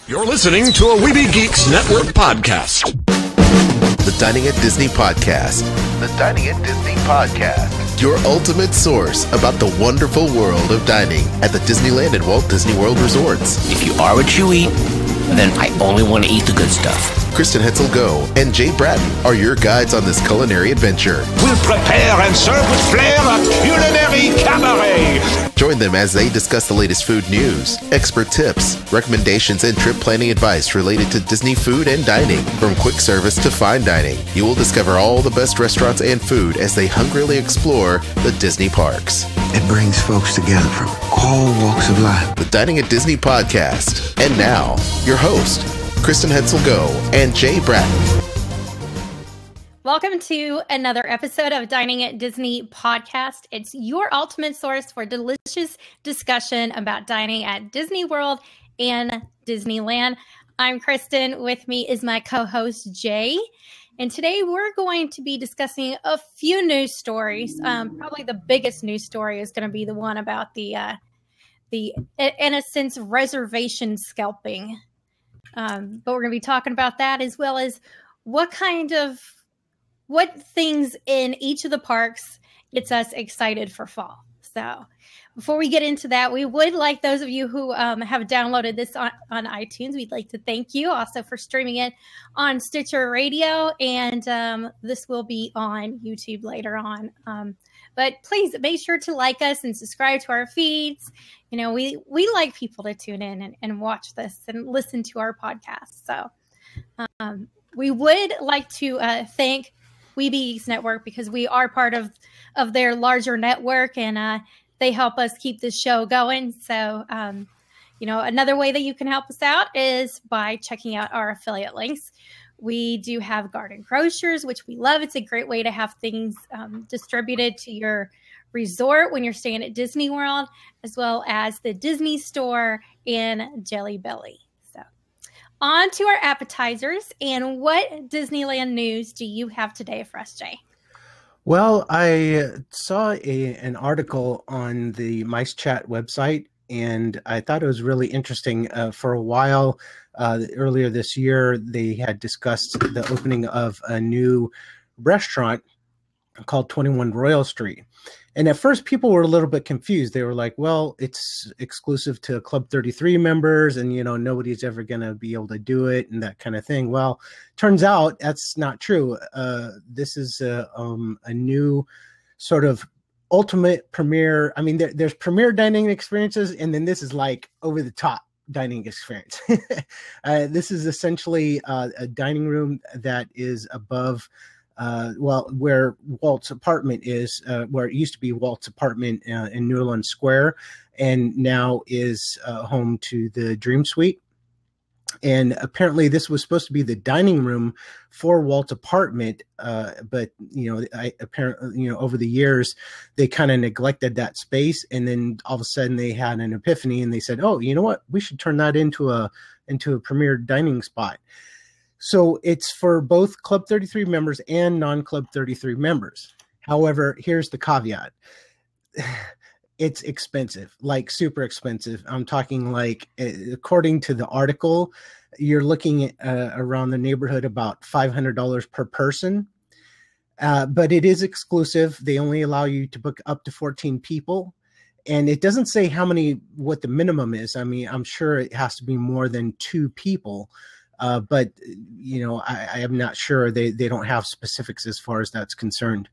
You're listening to a Weeby Geeks Network podcast. The Dining at Disney podcast. The Dining at Disney podcast. Your ultimate source about the wonderful world of dining at the Disneyland and Walt Disney World resorts. If you are what you eat, then I only want to eat the good stuff. Kristen Hoetzel-Go and Brattain are your guides on this culinary adventure. We'll prepare and serve with flair a culinary cabaret. Join them as they discuss the latest food news, expert tips, recommendations, and trip planning advice related to Disney food and dining. From quick service to fine dining, you will discover all the best restaurants and food as they hungrily explore the Disney parks. It brings folks together from all walks of life. The Dining at Disney podcast. And now, your host, Kristen Hoetzel-Go and Brattain. Welcome to another episode of Dining at Disney podcast. It's your ultimate source for delicious discussion about dining at Disney World and Disneyland. I'm Kristen. With me is my co-host, Jay. And today we're going to be discussing a few news stories. Probably the biggest news story is going to be the one about the in a sense, reservation scalping. But we're going to be talking about that as well as what things in each of the parks gets us excited for fall. So before we get into that, we would like those of you who have downloaded this on iTunes, we'd like to thank you also for streaming it on Stitcher Radio. And this will be on YouTube later on. But please make sure to like us and subscribe to our feeds. You know, we like people to tune in and watch this and listen to our podcast. So we would like to thank Weeby Geeks Network because we are part of their larger network and they help us keep this show going. So, another way that you can help us out is by checking out our affiliate links. We do have Garden Grocers, which we love. It's a great way to have things distributed to your resort when you're staying at Disney World, as well as the Disney Store and Jelly Belly. So on to our appetizers. And what Disneyland news do you have today for us, Jay? Well, I saw an article on the Mice Chat website, and I thought it was really interesting. For a while, earlier this year, they had discussed the opening of a new restaurant called 21 Royal Street. And at first, people were a little bit confused. They were like, well, it's exclusive to Club 33 members, and, nobody's ever going to be able to do it and that kind of thing. Well, turns out that's not true. This is a new sort of ultimate premier. I mean, there's premier dining experiences, and then this is like over-the-top dining experience. This is essentially a dining room that is above where Walt's apartment is, where it used to be Walt's apartment in Newland Square, and now is home to the Dream Suite. And apparently this was supposed to be the dining room for Walt's apartment, but apparently over the years they kind of neglected that space, and then all of a sudden they had an epiphany and they said, "Oh, you know what? We should turn that into a premier dining spot." So it's for both Club 33 members and non-Club 33 members. However, here's the caveat. It's expensive, like super expensive. I'm talking like, according to the article, you're looking at around the neighborhood about $500 per person. But it is exclusive. They only allow you to book up to 14 people. And it doesn't say what the minimum is. I mean, I'm sure it has to be more than 2 people. But I am not sure. They don't have specifics as far as that's concerned.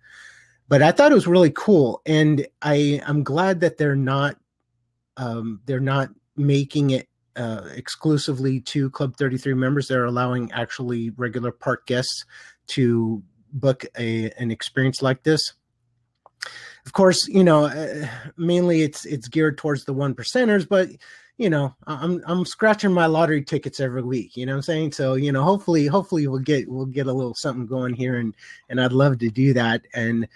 But I thought it was really cool, and I'm glad that they're not making it exclusively to Club 33 members. They're allowing actually regular park guests to book an experience like this. Of course, mainly it's geared towards the 1%ers, but I'm scratching my lottery tickets every week, you know what I'm saying? So, hopefully we'll get a little something going here, and I'd love to do that. And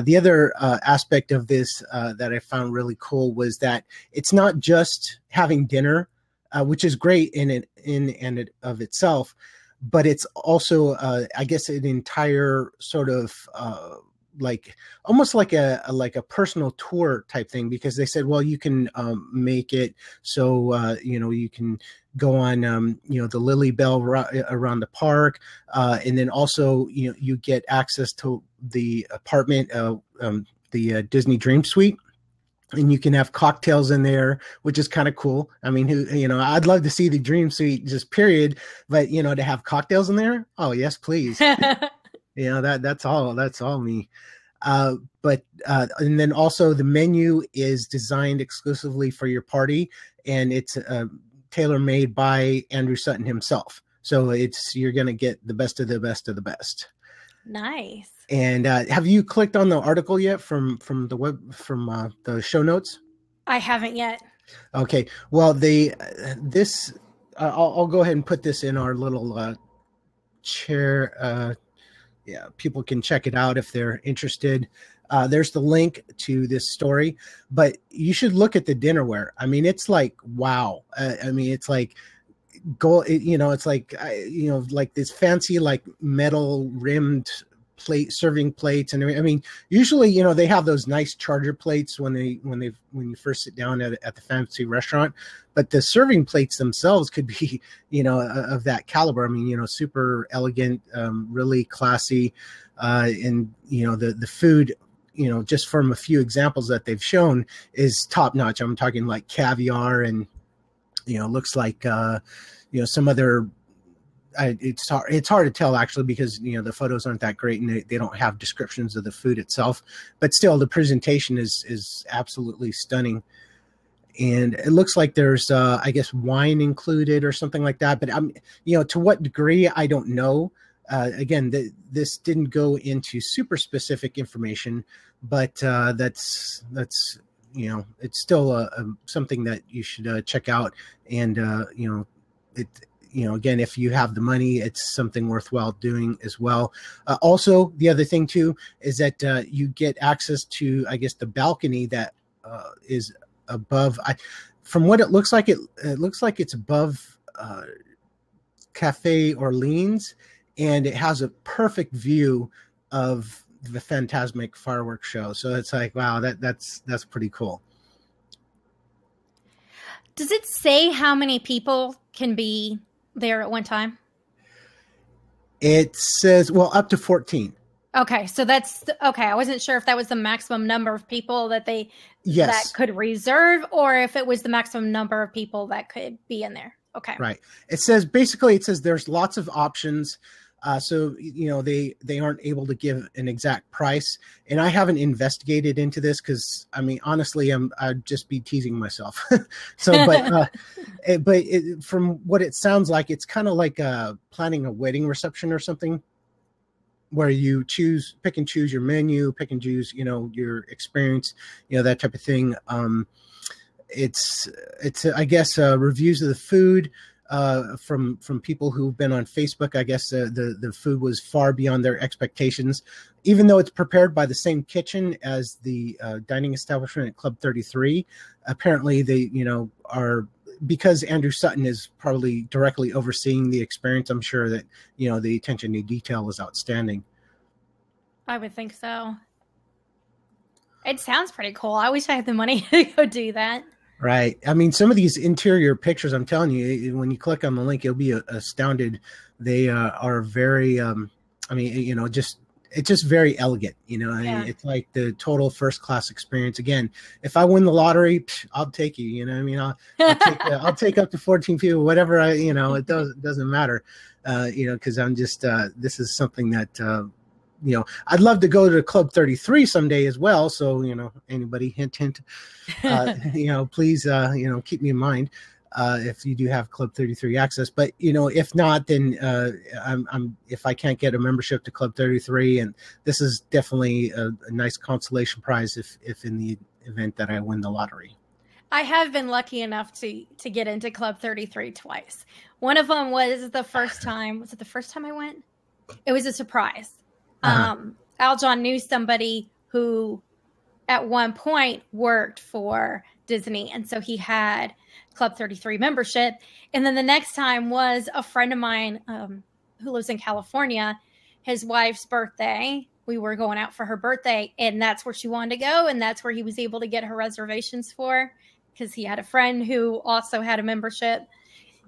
the other aspect of this that I found really cool was that it's not just having dinner, which is great in and of itself, but it's also, I guess, an entire sort of like almost like a personal tour type thing, because they said, well, you can make it so you can go on the Lily Bell around the park, and then also you get access to the apartment, the Disney Dream Suite. And you can have cocktails in there, which is kind of cool. I mean, I'd love to see the Dream Suite just period, but to have cocktails in there. Oh yes, please. That's all me. But and then also the menu is designed exclusively for your party, and it's tailor-made by Andrew Sutton himself. So you're going to get the best of the best of the best. Nice. And have you clicked on the article yet from the web, from the show notes? I haven't yet. Okay. Well, I'll go ahead and put this in our little chair. People can check it out if they're interested. There's the link to this story, but you should look at the dinnerware. I mean, it's like, wow. I mean, it's like gold, it's like, like this fancy, like metal rimmed serving plates. And I mean, usually, they have those nice charger plates when you first sit down at the fancy restaurant, but the serving plates themselves could be, of that caliber. I mean, super elegant, really classy. And, the food, just from a few examples that they've shown, is top notch. I'm talking like caviar and, looks like, some other, it's hard to tell actually, because the photos aren't that great and they don't have descriptions of the food itself, but still the presentation is absolutely stunning. And it looks like there's I guess wine included or something like that, but to what degree I don't know. Again, this didn't go into super specific information, but that's it's still something that you should check out. And again, if you have the money, it's something worthwhile doing as well. Also, the other thing too is that you get access to, I guess, the balcony that is above. From what it looks like, it looks like it's above Cafe Orleans, and it has a perfect view of the Fantasmic fireworks show. So it's like, wow, that's pretty cool. Does it say how many people can be there at one time? It says, well, up to 14. Okay, so that's okay. I wasn't sure if that was the maximum number of people that that could reserve, or if it was the maximum number of people that could be in there. Okay, right. It says there's lots of options. So they aren't able to give an exact price, and I haven't investigated into this because honestly I'd just be teasing myself. So, but from what it sounds like, it's kind of like planning a wedding reception or something, where you pick and choose your menu, pick and choose your experience, that type of thing. It's I guess reviews of the food. From people who've been on Facebook. I guess the food was far beyond their expectations, even though it's prepared by the same kitchen as the dining establishment at Club 33. Apparently they, are, because Andrew Sutton is probably directly overseeing the experience. I'm sure that, the attention to detail is outstanding. I would think so. It sounds pretty cool. I wish I had the money to go do that. Right. I mean, some of these interior pictures, I'm telling you, when you click on the link, you'll be astounded. They are very, it's just very elegant, Yeah. It's like the total first class experience. Again, if I win the lottery, I'll take you, I'll take up to 14 people, whatever it doesn't matter, because I'm just, this is something that, I'd love to go to Club 33 someday as well. So, anybody, hint, please, keep me in mind if you do have Club 33 access. But, if not, then if I can't get a membership to Club 33, and this is definitely a nice consolation prize if in the event that I win the lottery. I have been lucky enough to get into Club 33 twice. One of them was the first time. Was it the first time I went? It was a surprise. Aljon knew somebody who at one point worked for Disney, and so he had Club 33 membership. And then the next time was a friend of mine who lives in California. His wife's birthday we were going out for her birthday, and that's where she wanted to go, and that's where he was able to get her reservations for, because he had a friend who also had a membership.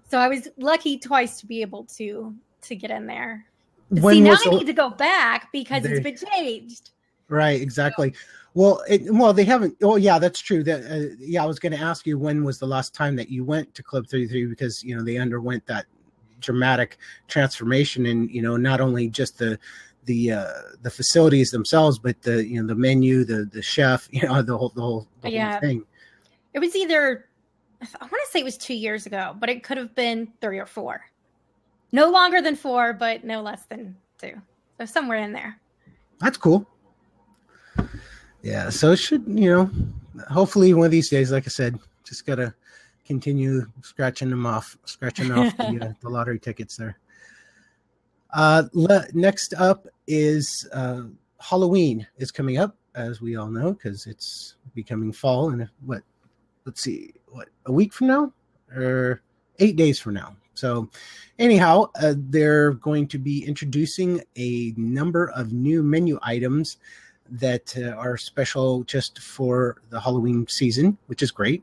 So I was lucky twice to be able to get in there. But see, now I need to go back because it's been changed. Right, exactly. Well, they haven't. Oh, yeah, that's true. That I was going to ask you, when was the last time that you went to Club 33, because they underwent that dramatic transformation, and not only just the facilities themselves, but the menu, the chef, the whole thing. It was either, I want to say it was 2 years ago, but it could have been 3 or 4. No longer than 4, but no less than 2. So somewhere in there. That's cool. Yeah, so it should, hopefully one of these days, like I said, just got to continue scratching off the lottery tickets there. Next up is Halloween is coming up, as we all know, because it's becoming fall in a week from now, or 8 days from now. So anyhow, they're going to be introducing a number of new menu items that are special just for the Halloween season, which is great.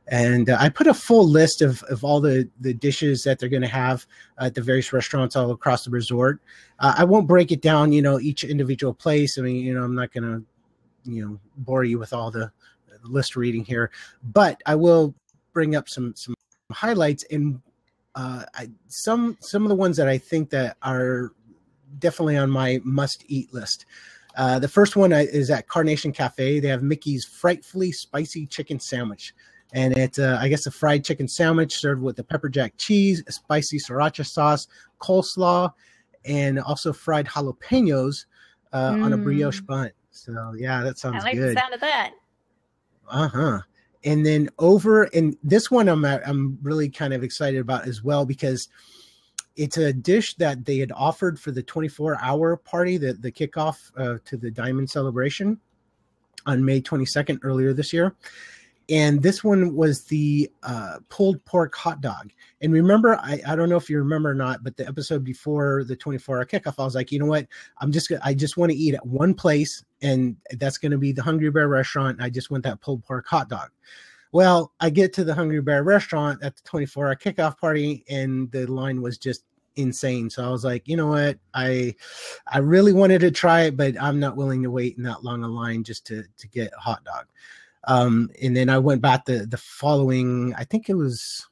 And I put a full list of all the dishes that they're going to have at the various restaurants all across the resort. I won't break it down, each individual place. I mean, I'm not going to, bore you with all the list reading here, but I will bring up some highlights, and some of the ones that I think that are definitely on my must-eat list. The first one is at Carnation Cafe. They have Mickey's Frightfully Spicy Chicken Sandwich. And it's, I guess, a fried chicken sandwich served with a pepper jack cheese, a spicy sriracha sauce, coleslaw, and also fried jalapenos on a brioche bun. So, yeah, that sounds good. I like the sound of that. Uh-huh. And then over, and this one I'm really kind of excited about as well, because it's a dish that they had offered for the 24-hour party, the kickoff to the Diamond Celebration on May 22nd earlier this year. And this one was the pulled pork hot dog. And remember, I don't know if you remember or not, but the episode before the 24-hour kickoff, I was like, you know what? I just want to eat at one place, and that's going to be the Hungry Bear restaurant. I just want that pulled pork hot dog. Well, I get to the Hungry Bear restaurant at the 24-hour kickoff party, and the line was just insane. So I was like, you know what? I really wanted to try it, but I'm not willing to wait in that long a line just to get a hot dog. And then I went back the following, I think it was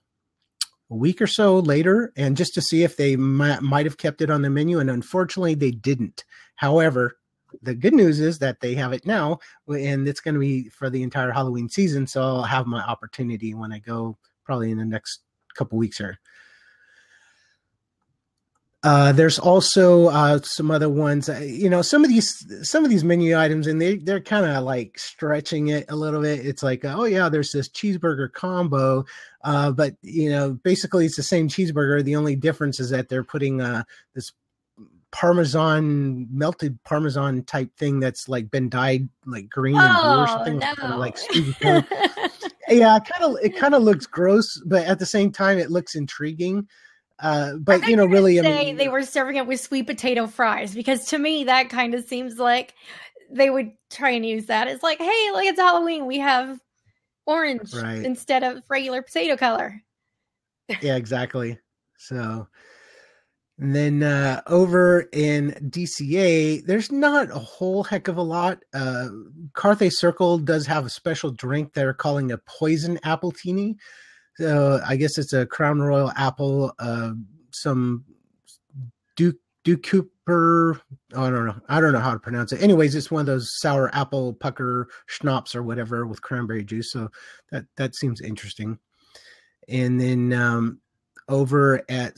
a week or so later, and just to see if they might have kept it on the menu. And unfortunately, they didn't. However, the good news is that they have it now, and it's going to be for the entire Halloween season. So I'll have my opportunity when I go, probably in the next couple weeks here. There's also some other ones, some of these menu items, and they're kind of like stretching it a little bit. It's like, oh yeah, there's this cheeseburger combo, but basically it's the same cheeseburger. The only difference is that they're putting this melted Parmesan type thing that's like been dyed like green and blue or something. No. Kind of like yeah, it kind of looks gross, but at the same time it looks intriguing. But really, I mean, they were serving it with sweet potato fries, because to me that kind of seems like they would try and use that. It's like, hey, look, it's Halloween, we have orange instead of regular potato color. Yeah, exactly. So, and then over in DCA, there's not a whole heck of a lot. Carthay Circle does have a special drink they're calling a poison appletini. So I guess it's a Crown Royal apple, some Duke Cooper. Oh, I don't know how to pronounce it. Anyways, it's one of those sour apple pucker schnapps or whatever with cranberry juice. So that seems interesting. And then over at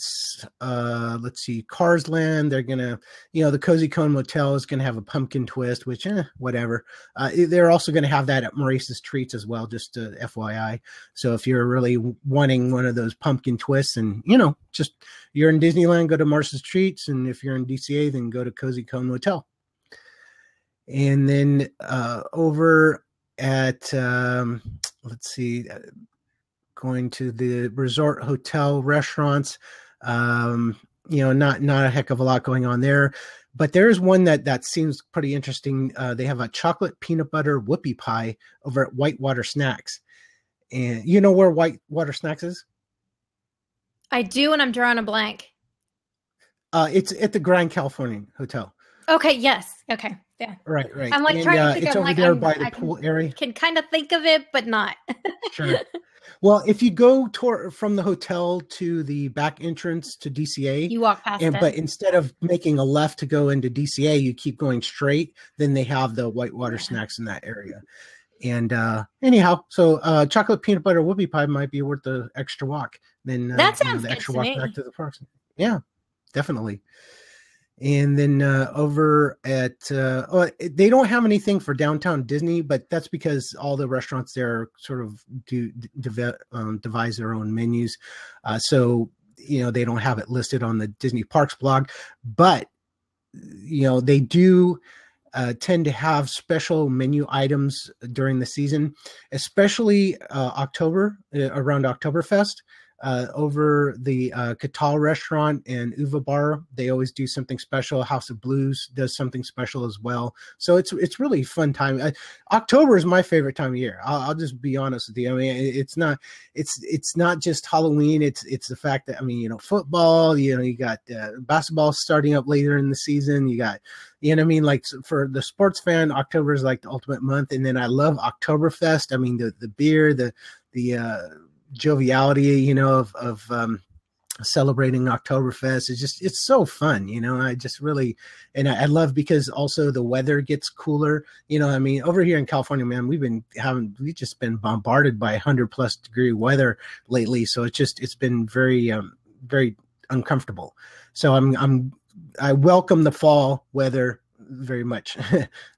Cars Land, they're gonna, the Cozy Cone Motel is gonna have a pumpkin twist, which whatever. They're also gonna have that at Maurice's Treats as well, just FYI. So if you're really wanting one of those pumpkin twists, and just you're in Disneyland, go to Maurice's Treats, and if you're in DCA, then go to Cozy Cone Motel. And then over at going to the resort hotel restaurants, not a heck of a lot going on there. But there is one that seems pretty interesting. They have a chocolate peanut butter whoopie pie over at Whitewater Snacks. And you know where Whitewater Snacks is? I do, and I'm drawing a blank. It's at the Grand California Hotel. Okay, yes. Okay, yeah. Right. I'm like trying to think. It's I'm over like, there by the pool area. Can kind of think of it, but not. Sure. Well, if you go from the hotel to the back entrance to DCA, you walk past it. But instead of making a left to go into DCA, you keep going straight. Then they have the Whitewater Snacks in that area. And anyhow, so chocolate peanut butter whoopie pie might be worth the extra walk. Then that sounds the good extra to walk me. back to the parks. Yeah, definitely. And then over at they don't have anything for downtown Disney, but that's because all the restaurants there sort of devise their own menus. So, they don't have it listed on the Disney Parks blog, but, they do tend to have special menu items during the season, especially October, around Oktoberfest. Over the Catal restaurant and Uva Bar, they always do something special. House of Blues does something special as well. So it's really a fun time. October is my favorite time of year. I'll just be honest with you. I mean, it's not just Halloween. It's the fact that, football, you got basketball starting up later in the season. You got, like for the sports fan, October is like the ultimate month. And then I love Oktoberfest. I mean, the beer, the joviality, of celebrating Oktoberfest. It's so fun, I just really, and I love because also the weather gets cooler. Over here in California, man, we've just been bombarded by 100+ degree weather lately. So it's been very, very uncomfortable. So I welcome the fall weather very much.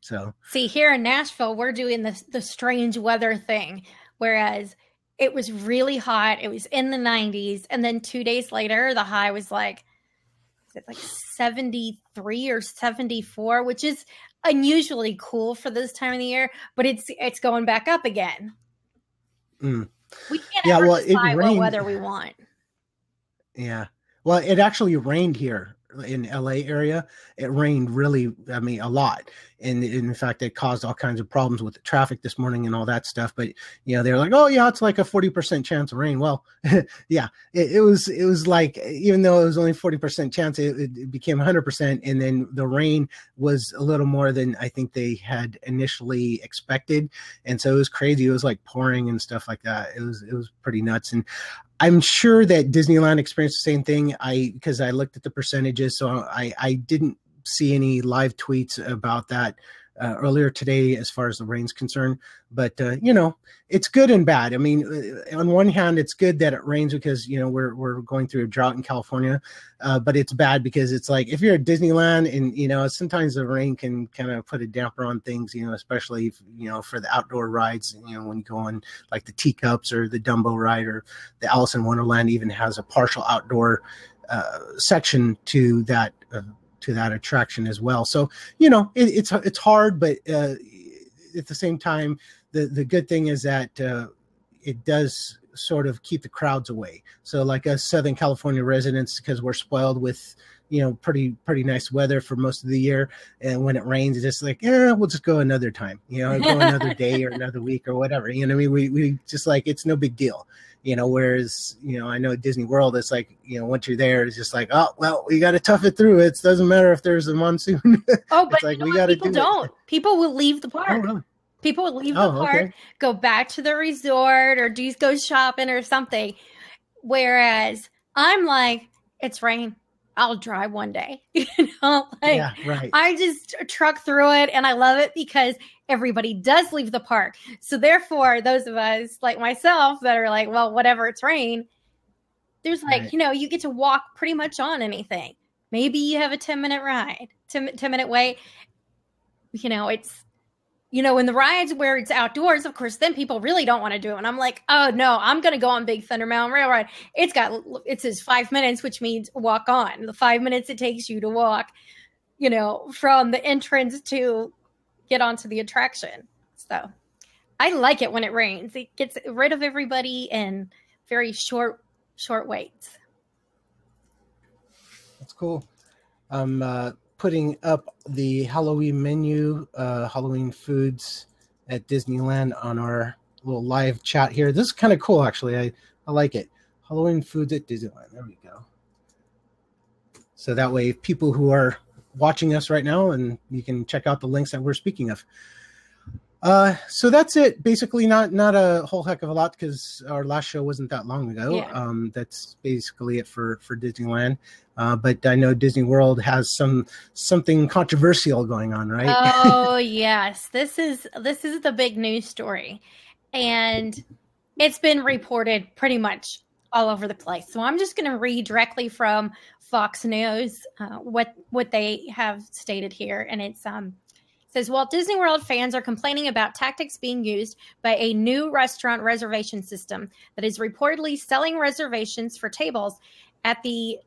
So see, here in Nashville, we're doing the strange weather thing, whereas it was really hot. It was in the 90s. And then 2 days later, the high was like 73 or 74, which is unusually cool for this time of the year, but it's going back up again. Mm. We can't ever decide what weather we want. Yeah. Well, it actually rained here in LA area. It rained really, a lot. And in fact, it caused all kinds of problems with the traffic this morning and all that stuff. But, they're like, oh yeah, it's like a 40% chance of rain. Well, yeah, it was like, even though it was only 40% chance, it became 100%. And then the rain was a little more than I think they had initially expected. And so it was crazy. It was like pouring and stuff like that. It was pretty nuts. And I'm sure that Disneyland experienced the same thing. Because I looked at the percentages, so I didn't see any live tweets about that earlier today as far as the rain's concerned. But it's good and bad. I mean, on one hand, it's good that it rains because we're going through a drought in California, but it's bad because it's like if you're at Disneyland and sometimes the rain can kind of put a damper on things, especially for the outdoor rides. When you go on like the Teacups or the Dumbo ride or the Alice in Wonderland even has a partial outdoor section to that attraction as well. So it's hard, but at the same time, the good thing is that it does sort of keep the crowds away. So like us Southern California residents, because we're spoiled with pretty nice weather for most of the year, and when it rains, it's just like, we'll just go another time, go another day or another week or whatever. We just like, it's no big deal. Whereas, I know at Disney World, it's like, once you're there, it's just like, oh, well, we got to tough it through. It doesn't matter if there's a monsoon. Oh, but like, people don't. People will leave the park. Oh, really? People will leave the park, go back to the resort or go shopping or something. Whereas I'm like, it's rain. I'll drive one day. Yeah, right. I just truck through it, and I love it because everybody does leave the park. So therefore, those of us like myself that are like, well, whatever, it's rain. There's like, right. You get to walk pretty much on anything. Maybe you have a 10-minute ride, 10-minute wait. It's, in the rides where it's outdoors, of course, then people really don't want to do it. And I'm like, oh no, I'm going to go on Big Thunder Mountain Railroad. It says 5 minutes, which means walk on. The 5 minutes it takes you to walk, from the entrance to get onto the attraction. So I like it when it rains. It gets rid of everybody in very short waits. That's cool. putting up the Halloween menu, Halloween foods at Disneyland on our little live chat here. This is kind of cool, actually. I like it. Halloween foods at Disneyland. There we go. So that way, people who are watching us right now, and you can check out the links that we're speaking of. So that's it. Basically, not a whole heck of a lot because our last show wasn't that long ago. Yeah. That's basically it for Disneyland. But I know Disney World has something controversial going on, right? Oh yes, this is the big news story, and it's been reported pretty much all over the place. So I'm just going to read directly from Fox News what they have stated here, and it's says Walt Disney World fans are complaining about tactics being used by a new restaurant reservation system that is reportedly selling reservations for tables at the,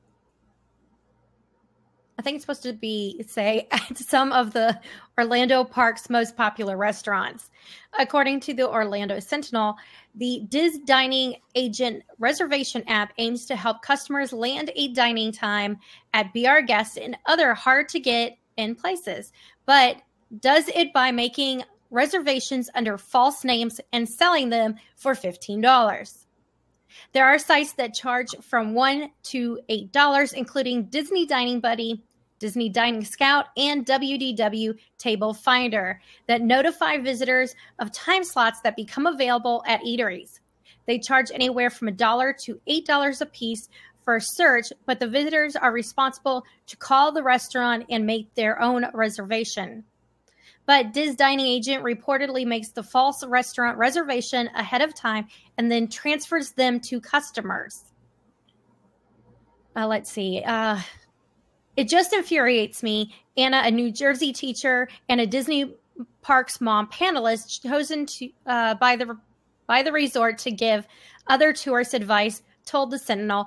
I think it's supposed to be, say, at some of the Orlando Park's most popular restaurants. According to the Orlando Sentinel, the Diz Dining Agent reservation app aims to help customers land a dining time at BR Guests and other hard-to-get-in places, but does it by making reservations under false names and selling them for $15. There are sites that charge from $1 to $8, including Disney Dining Buddy, Disney Dining Scout, and WDW Table Finder that notify visitors of time slots that become available at eateries. They charge anywhere from $1 to $8 a piece for a search, but the visitors are responsible to call the restaurant and make their own reservation. But Diz Dining Agent reportedly makes the false restaurant reservation ahead of time and then transfers them to customers. Let's see. It just infuriates me. Anna, a New Jersey teacher and a Disney Parks mom panelist chosen to by the resort to give other tourists advice, told the Sentinel,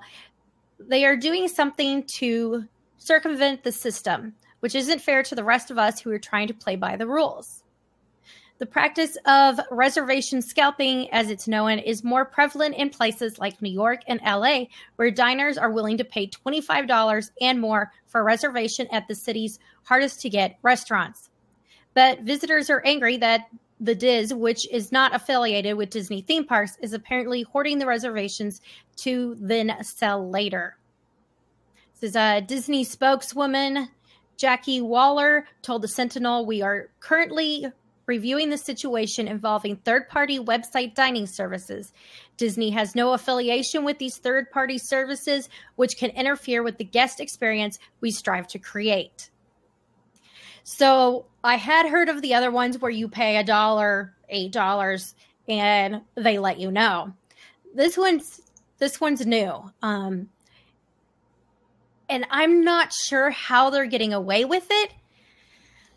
they are doing something to circumvent the system, which isn't fair to the rest of us who are trying to play by the rules. The practice of reservation scalping, as it's known, is more prevalent in places like New York and LA, where diners are willing to pay $25 and more for a reservation at the city's hardest-to-get restaurants. But visitors are angry that the Diz, which is not affiliated with Disney theme parks, is apparently hoarding the reservations to then sell later. This is a Disney spokeswoman, Jackie Waller, told the Sentinel, we are currently reviewing the situation involving third-party website dining services. Disney has no affiliation with these third-party services, which can interfere with the guest experience we strive to create. So I had heard of the other ones where you pay $1, $8, and they let you know. This one's new. And I'm not sure how they're getting away with it.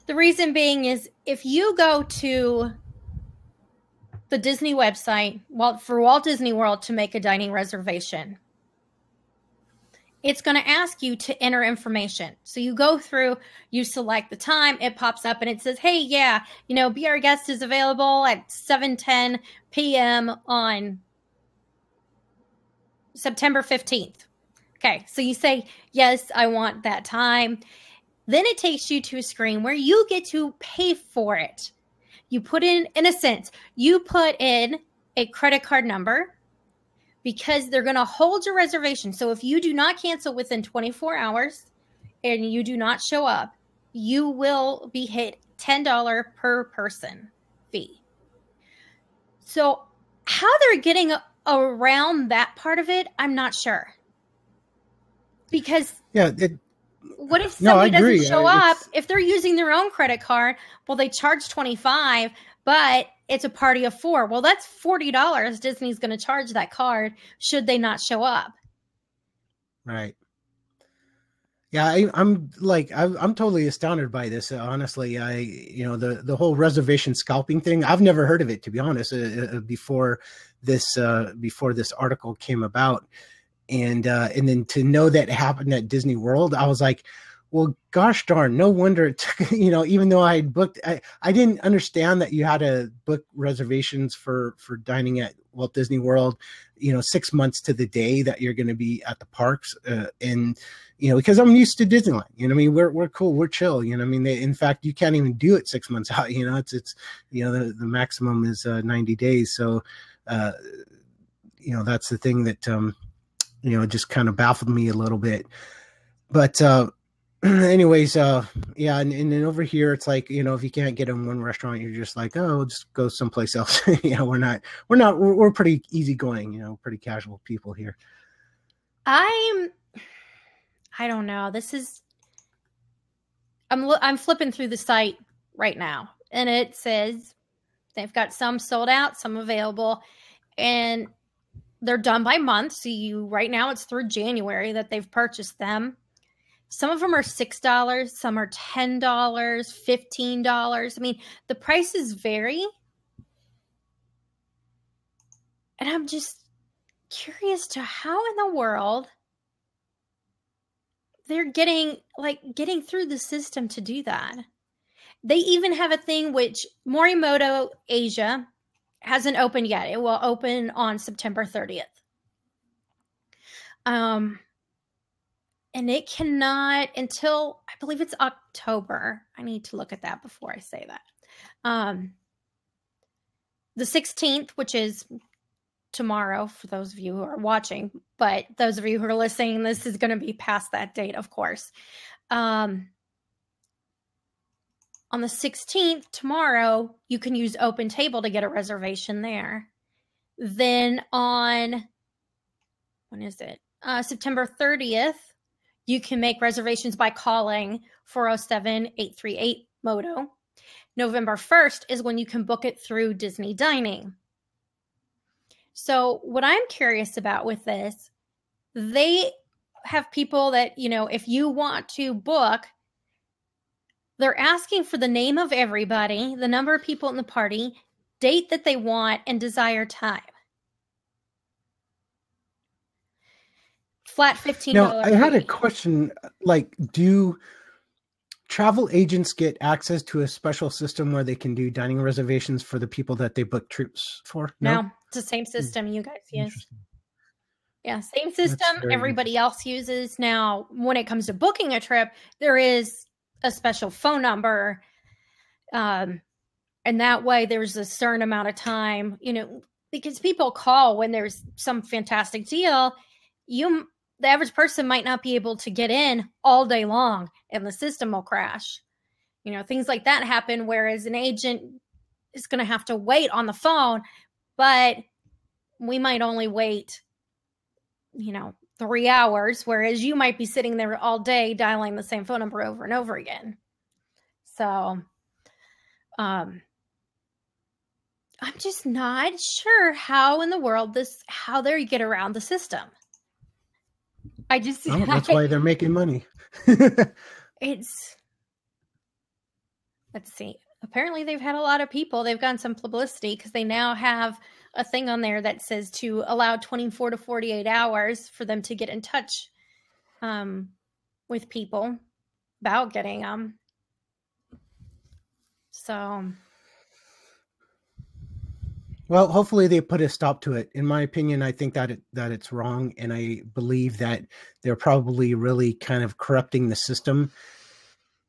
The reason being is if you go to the Disney website for Walt Disney World to make a dining reservation, it's going to ask you to enter information. So you go through, you select the time, it pops up and it says, hey, yeah, Be Our Guest is available at 7:10 p.m. on September 15th. Okay, so you say, yes, I want that time. Then it takes you to a screen where you get to pay for it. You put in a sense, you put in a credit card number because they're going to hold your reservation. So if you do not cancel within 24 hours and you do not show up, you will be hit $10 per person fee. So how they're getting around that part of it, I'm not sure. Because what if somebody doesn't show up? If they're using their own credit card, well, they charge $25, but it's a party of 4. Well, that's $40 Disney's going to charge that card should they not show up. Right. Yeah, I'm totally astounded by this. Honestly, the whole reservation scalping thing. I've never heard of it, to be honest, before this article came about. And then to know that it happened at Disney World, I was like, well, gosh darn, no wonder it took, even though I had booked, I didn't understand that you had to book reservations for dining at Walt Disney World, 6 months to the day that you're going to be at the parks. And, because I'm used to Disneyland, we're cool, we're chill, in fact, you can't even do it 6 months out, it's the maximum is 90 days. So, that's the thing that, just kind of baffled me a little bit. But, anyways, yeah. And then over here, it's like, if you can't get in one restaurant, you're just like, oh, we'll just go someplace else. We're pretty easygoing, pretty casual people here. I don't know. I'm flipping through the site right now, and it says they've got some sold out, some available, and they're done by month. So right now it's through January that they've purchased them. Some of them are $6, some are $10, $15. I mean, the prices vary. And I'm just curious to how in the world they're getting through the system to do that. They even have a thing which Morimoto Asia hasn't opened yet. It will open on September 30th. And it cannot until, I believe it's October. I need to look at that before I say that. The 16th, which is tomorrow for those of you who are watching, but those of you who are listening, this is going to be past that date, of course. On the 16th, tomorrow, you can use Open Table to get a reservation there. Then on, when is it? September 30th, you can make reservations by calling 407-838-MOTO. November 1st is when you can book it through Disney Dining. So what I'm curious about with this, they have people that, if you want to book, they're asking for the name of everybody, the number of people in the party, date that they want, and desired time. Flat $15. Now, I had a question, do travel agents get access to a special system where they can do dining reservations for the people that they book trips for? No, it's the same system you guys use. Yeah, same system everybody else uses. Now, when it comes to booking a trip, there is a special phone number. And that way there's a certain amount of time, because people call when there's some fantastic deal. The average person might not be able to get in all day long and the system will crash. Things like that happen, whereas an agent is going to have to wait on the phone, but we might only wait, 3 hours, whereas you might be sitting there all day dialing the same phone number over and over again. So, I'm just not sure how in the world how they get around the system. That's why they're making money. Let's see. Apparently they've had a lot of people. They've gotten some publicity because they now have a thing on there that says to allow 24 to 48 hours for them to get in touch with people about getting them. So, well, hopefully they put a stop to it. In my opinion, I think that it's wrong, and I believe that they're probably really kind of corrupting the system.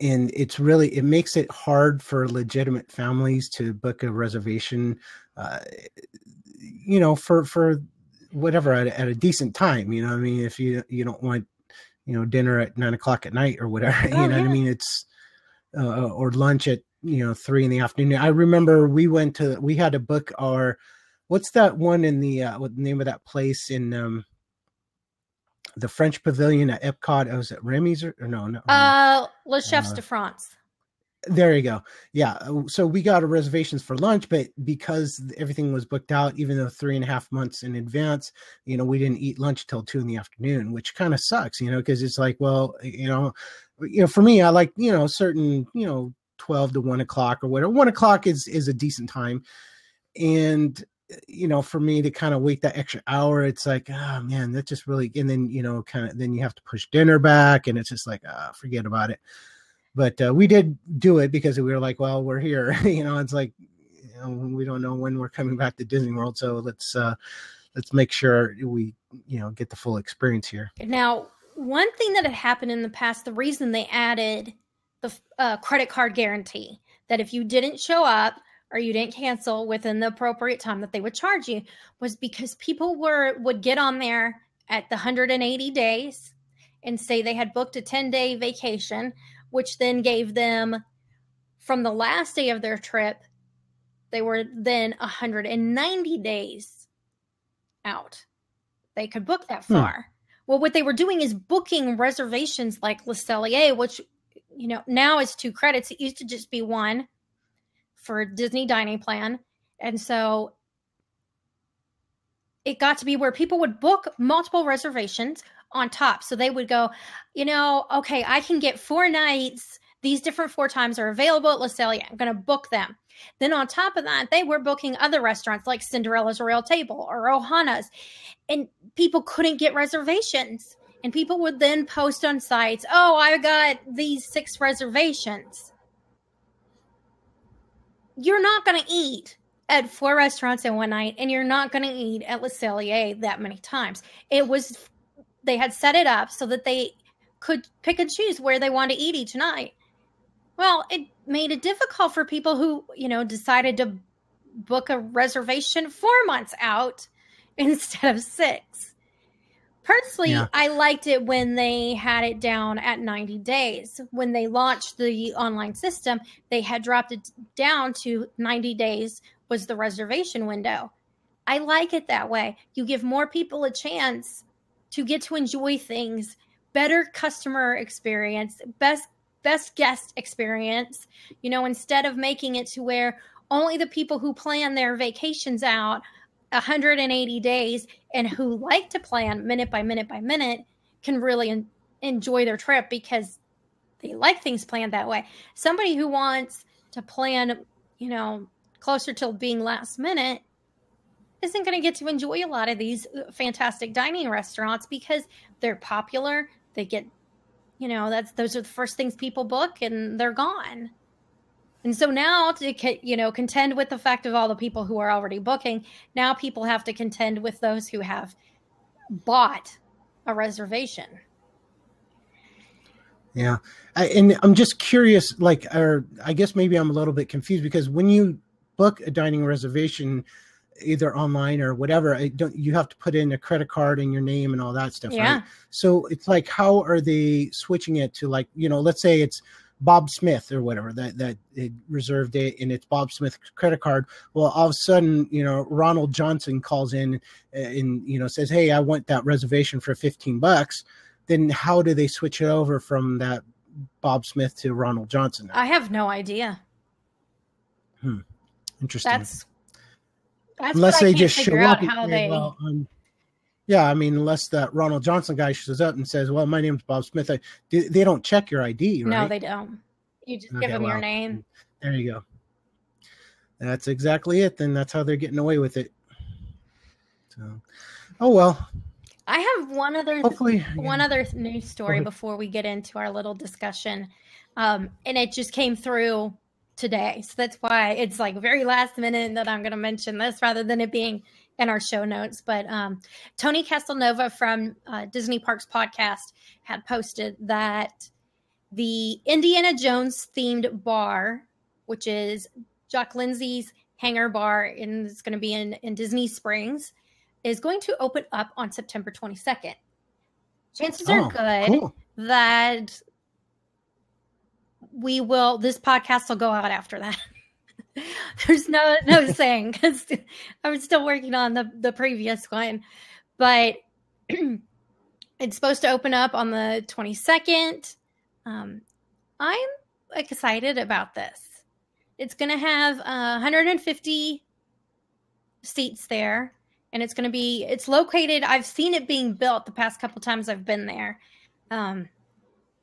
And it makes it hard for legitimate families to book a reservation, for whatever at a decent time. If you don't want, dinner at 9:00 at night or whatever, what I mean? It's or lunch at 3 p.m. I remember we had to book what's that one in what the name of that place in the French Pavilion at Epcot? Was it Remy's or no? Le Chefs de France. There you go. Yeah. So we got reservations for lunch, but because everything was booked out, even though 3.5 months in advance, we didn't eat lunch till 2 p.m, which kind of sucks, because it's like, well, for me, I like, certain, 12 to 1 o'clock or whatever. 1 o'clock is a decent time. And for me to kind of wait that extra hour, it's like, oh man, that just really, and then, then you have to push dinner back, and it's just like, forget about it. But we did do it because we were like, well, we're here, it's like, we don't know when we're coming back to Disney World. So let's make sure we, get the full experience here. Now, one thing that had happened in the past, the reason they added the credit card guarantee, that if you didn't show up or you didn't cancel within the appropriate time that they would charge you, was because people would get on there at the 180 days and say they had booked a 10-day vacation, which then gave them, from the last day of their trip, they were then 190 days out. They could book that far. Well, what they were doing is booking reservations like Le Cellier, which, now is 2 credits. It used to just be 1 for Disney dining plan. And so it got to be where people would book multiple reservations on top. So they would go, okay, I can get 4 nights. These different 4 times are available at Le Cellier. I'm going to book them. Then on top of that, they were booking other restaurants like Cinderella's Royal Table or Ohana's, and people couldn't get reservations. And people would then post on sites, oh, I got these 6 reservations. You're not going to eat at 4 restaurants in one night, and you're not going to eat at Le Cellier that many times. They had set it up so that they could pick and choose where they wanted to eat each night. Well, it made it difficult for people who, decided to book a reservation 4 months out instead of 6. Personally, yeah. I liked it when they had it down at 90 days. When they launched the online system, they had dropped it down to 90 days was the reservation window. I like it that way. You give more people a chance to get to enjoy things, better customer experience, best guest experience, instead of making it to where only the people who plan their vacations out 180 days and who like to plan minute by minute by minute can really enjoy their trip because they like things planned that way. Somebody who wants to plan, closer to being last minute isn't going to get to enjoy a lot of these fantastic dining restaurants because they're popular. They get, those are the first things people book and they're gone. And so now to, contend with the fact of all the people who are already booking, now people have to contend with those who have bought a reservation. Yeah. And I'm just curious, or I guess maybe I'm a little bit confused because when you book a dining reservation, either online or whatever, you have to put in a credit card and your name and all that stuff, right? So it's like, how are they switching it to let's say it's Bob Smith or whatever that it reserved it and it's Bob Smith credit card. Well, all of a sudden, Ronald Johnson calls in and, says, hey, I want that reservation for $15. Then how do they switch it over from that Bob Smith to Ronald Johnson? I have no idea. Interesting. That's unless they just show up. How unless that Ronald Johnson guy shows up and says, well, my name's Bob Smith. They don't check your ID, right? No, they don't. You just give them your name. There you go. That's exactly it. Then that's how they're getting away with it. So, oh, well. I have one other news story before we get into our little discussion. And it just came through today. So that's why it's very last minute that I'm going to mention this rather than it being in our show notes. But Tony Castelnova from Disney Parks Podcast had posted that the Indiana Jones themed bar, which is Jock Lindsay's Hangar Bar, and it's going to be in Disney Springs, is going to open up on September 22nd. Chances are good that this podcast will go out after that. There's no saying because I'm still working on the previous one, but it's supposed to open up on the 22nd. I'm excited about this. It's going to have 150 seats there, and it's located. I've seen it being built the past couple times I've been there, and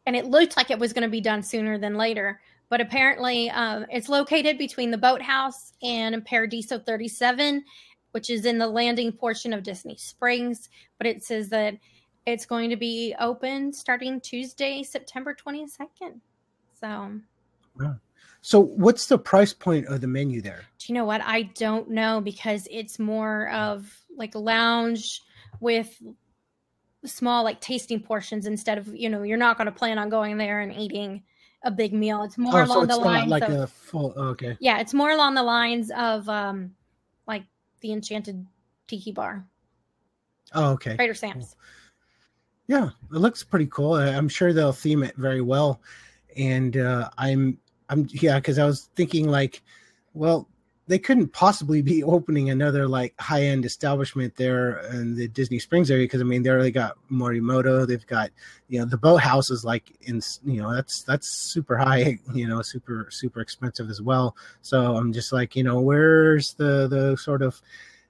it looked like it was going to be done sooner than later. But apparently, it's located between the Boathouse and Paradiso 37, which is in the landing portion of Disney Springs. But it says that it's going to be open starting Tuesday, September 22nd. So, wow. So what's the price point of the menu there? Do you know what? I don't know, because it's more of like a lounge with small like tasting portions instead of, you're not going to plan on going there and eating a big meal. It's more along the lines like of a full. Okay. Yeah, it's more along the lines of like the Enchanted Tiki Bar. Oh, okay. Trader Sam's. Cool. Yeah, it looks pretty cool. I'm sure they'll theme it very well. And because I was thinking like, well, they couldn't possibly be opening another like high-end establishment there in the Disney Springs area, because I mean they already got Morimoto. They've got the boathouse is like that's super high, super expensive as well. So I'm just like, where's the sort of,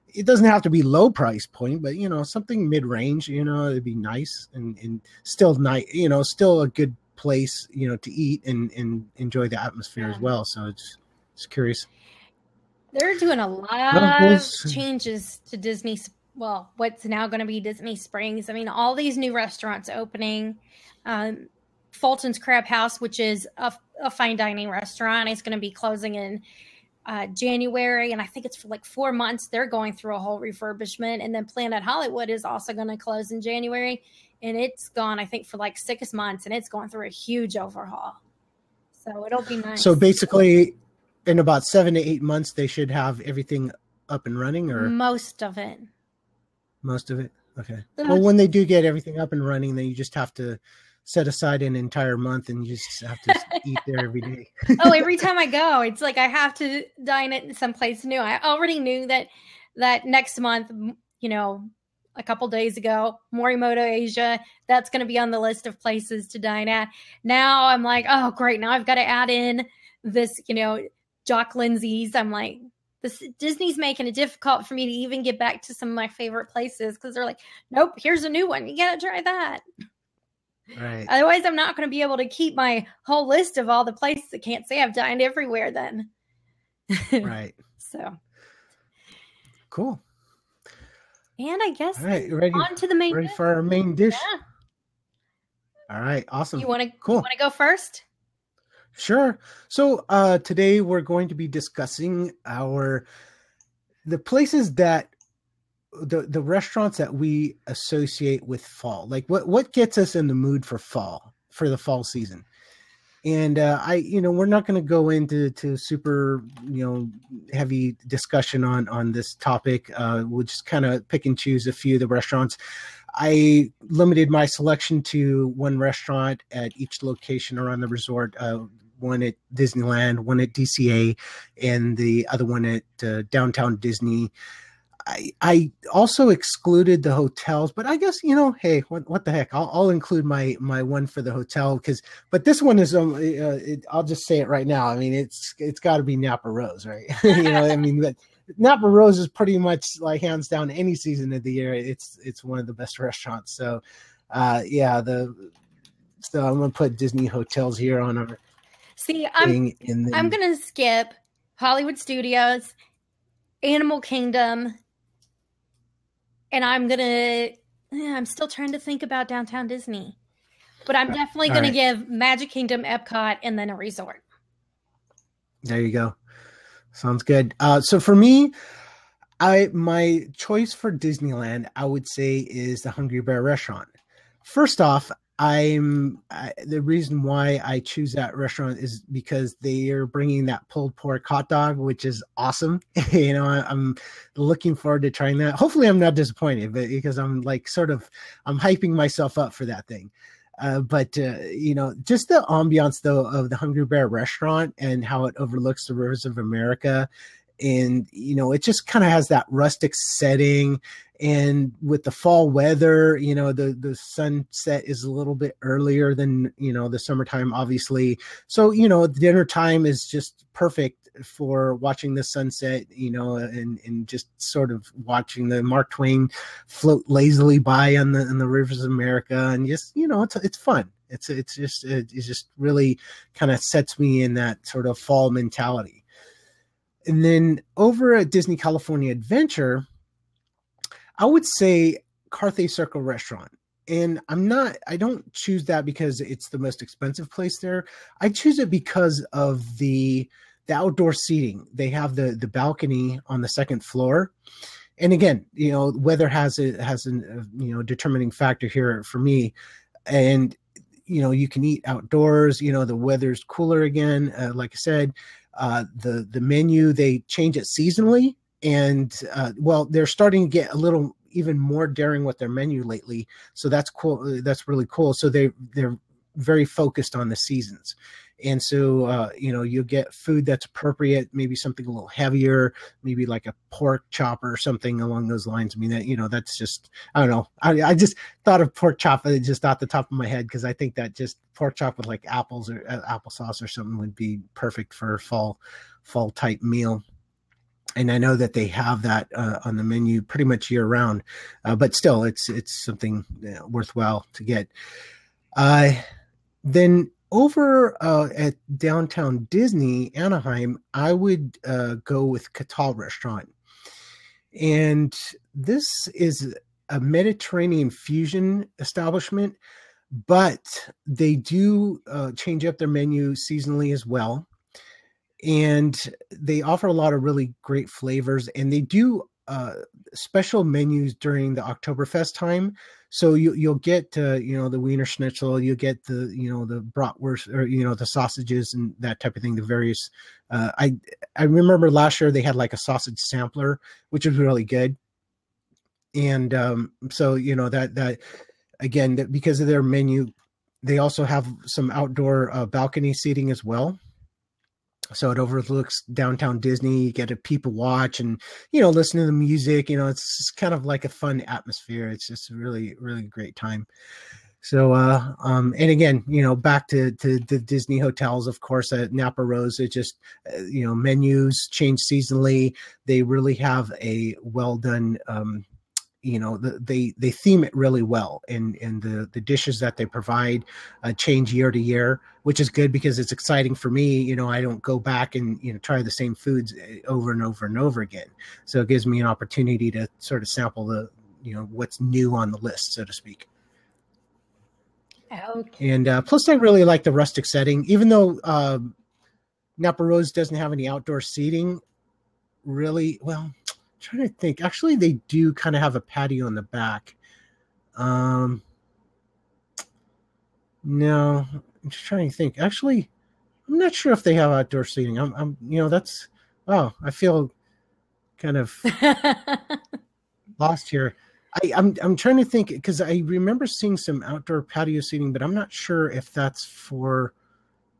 it doesn't have to be low price point, but something mid-range, it'd be nice and still nice, still a good place to eat and enjoy the atmosphere as well. So it's curious. They're doing a lot of changes to Disney. Well, what's now going to be Disney Springs. I mean, all these new restaurants opening. Fulton's Crab House, which is a fine dining restaurant, is going to be closing in January. And I think it's for like 4 months. They're going through a whole refurbishment. And then Planet Hollywood is also going to close in January. And it's gone, I think, for like 6 months. And it's going through a huge overhaul. So it'll be nice. So basically, in about 7 to 8 months, they should have everything up and running, or most of it. Most of it. Okay. Well, when they do get everything up and running, then you just have to set aside an entire month and you just have to eat there every day. Every time I go, it's like I have to dine at someplace new. I already knew that next month, a couple days ago, Morimoto Asia, that's going to be on the list of places to dine at. Now I'm like, oh, great. Now I've got to add in this, Jock Lindsay's. I'm like, Disney's making it difficult for me to even get back to some of my favorite places, because they're like, nope, here's a new one. You got to try that. Right. Otherwise, I'm not going to be able to keep my whole list of all the places. I can't say I've dined everywhere then. Right. So. Cool. And I guess all right, ready, on to the main ready dish. for our main dish. Yeah. All right. Awesome. You want to go first? Sure. So today we're going to be discussing the places that the restaurants that we associate with fall. Like what gets us in the mood for the fall season. And we're not going to go into super heavy discussion on this topic. We'll just kind of pick and choose a few of the restaurants. I limited my selection to one restaurant at each location around the resort. One at Disneyland, one at DCA, and the other one at Downtown Disney. I also excluded the hotels, but I guess, hey, what the heck? I'll include my one for the hotel but this one is, I'll just say it right now. I mean, it's got to be Napa Rose, right? But Napa Rose is pretty much like hands down any season of the year. It's one of the best restaurants. So, so I'm going to put Disney hotels here on our thing. I'm going to skip Hollywood Studios, Animal Kingdom, and I'm still trying to think about Downtown Disney, but I'm definitely going to give Magic Kingdom, Epcot, and then a resort. There you go. Sounds good. So for me, my choice for Disneyland, I would say, is the Hungry Bear restaurant. First off, the reason why I choose that restaurant is because they are bringing that pulled pork hot dog, which is awesome. I'm looking forward to trying that. Hopefully I'm not disappointed, but because I'm I'm hyping myself up for that thing. But just the ambiance though of the Hungry Bear restaurant and how it overlooks the rivers of America. And, it just kind of has that rustic setting, and with the fall weather, the sunset is a little bit earlier than, the summertime, obviously. So, dinner time is just perfect for watching the sunset, and just sort of watching the Mark Twain float lazily by on the rivers of America. And just, it's fun. It just really kind of sets me in that sort of fall mentality. And then over at Disney California Adventure, I would say Carthay Circle Restaurant. And I don't choose that because it's the most expensive place there. I choose it because of the outdoor seating. They have the balcony on the second floor. And again, weather has a determining factor here for me. And, you can eat outdoors, the weather's cooler again. Like I said, the menu, they change it seasonally. And, they're starting to get a little even more daring with their menu lately. So that's cool. That's really cool. So they're very focused on the seasons. And so, you'll get food that's appropriate, maybe something a little heavier, maybe like a pork chop or something along those lines. I mean, that's just, I don't know. I just thought of pork chop just off the top of my head, because I think that just pork chop with like apples or applesauce or something would be perfect for a fall type meal. And I know that they have that on the menu pretty much year round, but still, it's something worthwhile to get. Then over at downtown Disney, Anaheim, I would go with Catal Restaurant. And this is a Mediterranean fusion establishment, but they do change up their menu seasonally as well. And they offer a lot of really great flavors, and they do special menus during the Oktoberfest time. So you'll get the Wiener Schnitzel, you'll get the bratwurst, or the sausages and that type of thing. The various I remember last year they had like a sausage sampler, which was really good. And so that again, that because of their menu, they also have some outdoor balcony seating as well. So it overlooks downtown Disney. You get to people watch and, listen to the music. It's kind of like a fun atmosphere. It's just a really, really great time. So, and again, back to the Disney hotels, of course, at Napa Rose, it just, menus change seasonally. They really have a well done, they theme it really well, and the dishes that they provide change year to year, which is good because it's exciting for me. I don't go back and try the same foods over and over and over again. So it gives me an opportunity to sort of sample the what's new on the list, so to speak. Okay. And plus, I really like the rustic setting, even though Napa Rose doesn't have any outdoor seating. Really, well. Trying to think. Actually, they do kind of have a patio in the back. No, I'm just trying to think. Actually, I'm not sure if they have outdoor seating. That's. Oh, I feel kind of lost here. I'm trying to think, because I remember seeing some outdoor patio seating, but I'm not sure if that's for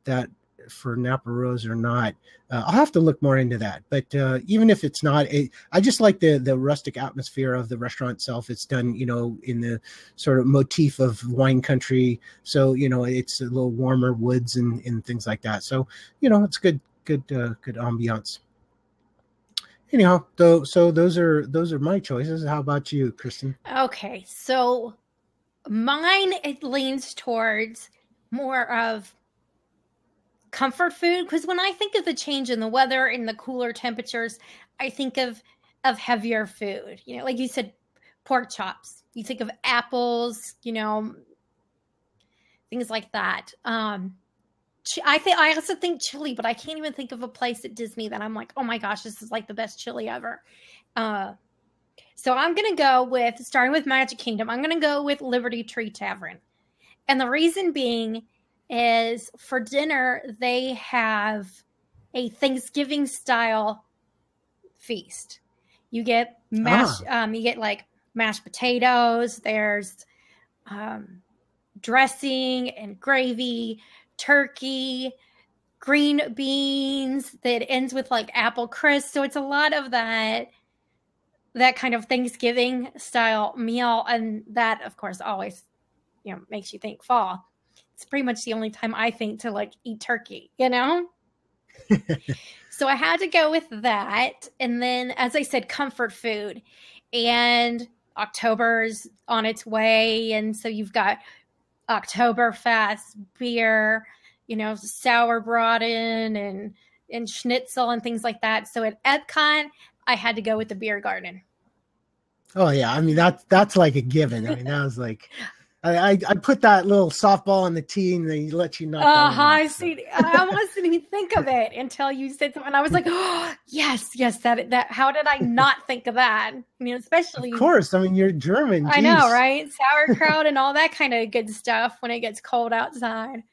Napa Rose or not. I'll have to look more into that. But even if it's not, I just like the rustic atmosphere of the restaurant itself. It's done, in the sort of motif of wine country. So, it's a little warmer woods and things like that. So, it's good ambiance. Anyhow, so those are my choices. How about you, Kristen? Okay, so mine, it leans towards more of comfort food, because when I think of the change in the weather and the cooler temperatures, I think of heavier food. Like you said, pork chops. You think of apples, things like that. I also think chili, but I can't even think of a place at Disney that I'm like, oh my gosh, this is like the best chili ever. So I'm gonna go with, starting with Magic Kingdom, I'm gonna go with Liberty Tree Tavern, and the reason being is for dinner, they have a Thanksgiving style feast. You get like mashed potatoes. There's dressing and gravy, turkey, green beans that ends with like apple crisp. So it's a lot of that kind of Thanksgiving style meal. And that, of course, always, makes you think fall. It's pretty much the only time I think to like eat turkey, So I had to go with that. And then, as I said, comfort food. And October's on its way. And so you've got Oktoberfest beer, sour Brattain and schnitzel and things like that. So at Epcot, I had to go with the beer garden. Oh yeah, I mean that's like a given. I mean that was like, I put that little softball on the tee and they let you knock that one I out, so. see. I almost didn't even think of it until you said something. I was like, oh, yes, that. How did I not think of that? I mean, especially. Of course, I mean you're German. I know, Geez. right? Sauerkraut and all that kind of good stuff when it gets cold outside.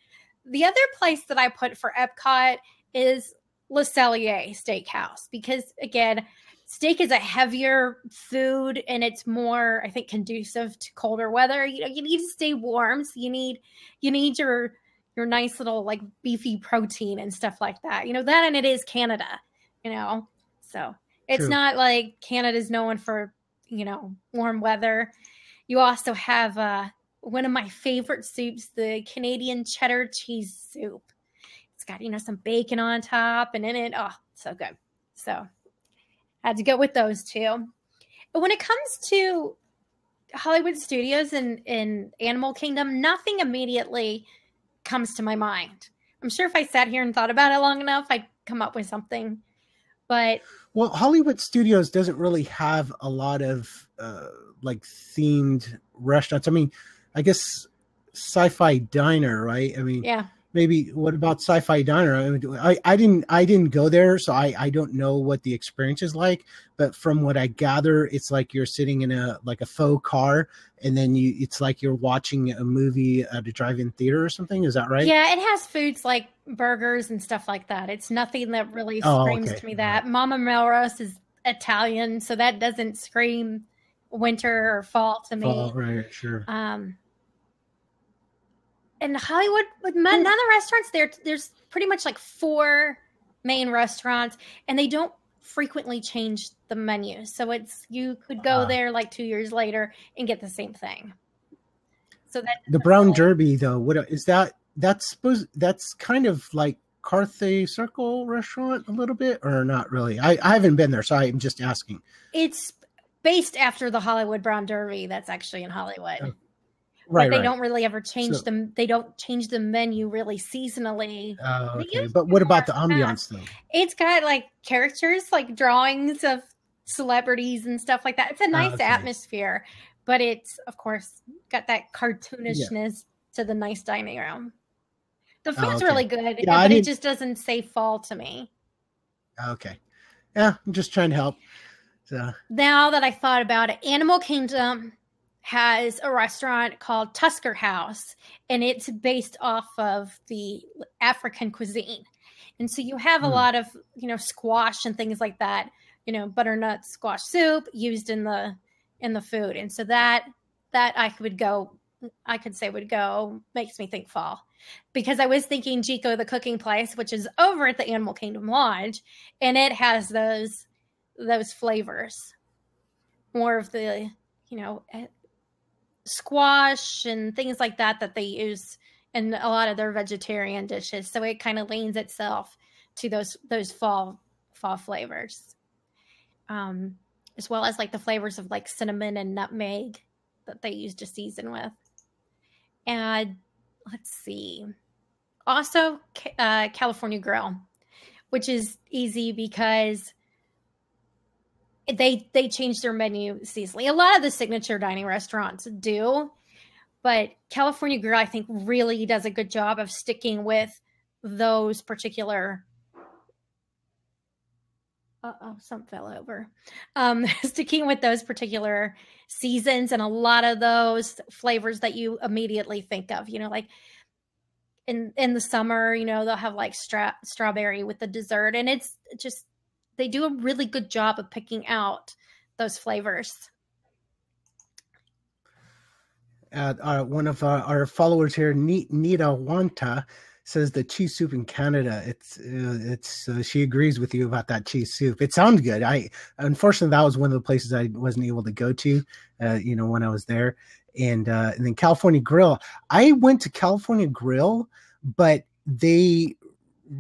The other place that I put for Epcot is Le Cellier Steakhouse because, again, steak is a heavier food and it's more, I think, conducive to colder weather. You know, you need to stay warm, so you need your nice little like beefy protein and stuff like that. You know that, and it is Canada. You know, so it's True. not like Canada's known for warm weather. You also have one of my favorite soups, the Canadian cheddar cheese soup. It's got some bacon on top and in it. Oh, so good. So had to go with those two. But when it comes to Hollywood Studios and Animal Kingdom, nothing immediately comes to my mind. I'm sure if I sat here and thought about it long enough, I'd come up with something. But well, Hollywood Studios doesn't really have a lot of like themed restaurants. I mean, I guess Sci-Fi Diner, right? I mean, yeah. Maybe what about Sci-Fi Diner? I mean, I didn't go there, so I don't know what the experience is like. But from what I gather, it's like you're sitting in a faux car, and then it's like you're watching a movie at a drive-in theater or something. Is that right? Yeah, it has foods like burgers and stuff like that. It's nothing that really screams to me that. Mama Melrose is Italian, so that doesn't scream winter or fall to me. Fall, right, sure. And Hollywood, with none of the restaurants there's pretty much like 4 main restaurants, and they don't frequently change the menu. So you could go there like 2 years later and get the same thing. So that the Brown Derby, though, what is that? That's kind of like Carthay Circle restaurant a little bit, or not really? I haven't been there, so I'm just asking. It's based after the Hollywood Brown Derby. That's actually in Hollywood. Oh. Right, but they don't really ever change them. They don't change the menu really seasonally. Okay. But what about the ambiance, though? It's got like characters, like drawings of celebrities and stuff like that. It's a nice atmosphere, but it's, of course, got that cartoonishness to the nice dining room. The food's really good, but it just doesn't say fall to me. Okay. Yeah, I'm just trying to help. So now that I thought about it, Animal Kingdom has a restaurant called Tusker House, and it's based off of the African cuisine. And so you have a lot of, squash and things like that, butternut squash soup used in the food. And so that I could say would go, makes me think fall, because I was thinking Chico the Cooking Place, which is over at the Animal Kingdom Lodge, and it has those flavors, more of the, squash and things like that they use in a lot of their vegetarian dishes. So it kind of leans itself to those fall flavors, as well as like the flavors of like cinnamon and nutmeg that they use to season with. And let's see, also California Grill, which is easy because they change their menu seasonally. A lot of the signature dining restaurants do, but California Grill, I think, really does a good job of sticking with those particular. Something fell over. Sticking with those particular seasons and a lot of those flavors that you immediately think of. Like in the summer, they'll have like strawberry with the dessert, and it's just. They do a really good job of picking out those flavors. One of our followers here, Nita Wanta, says the cheese soup in Canada. It's she agrees with you about that cheese soup. It sounds good. Unfortunately that was one of the places I wasn't able to go to, when I was there. And then California Grill. I went to California Grill, but they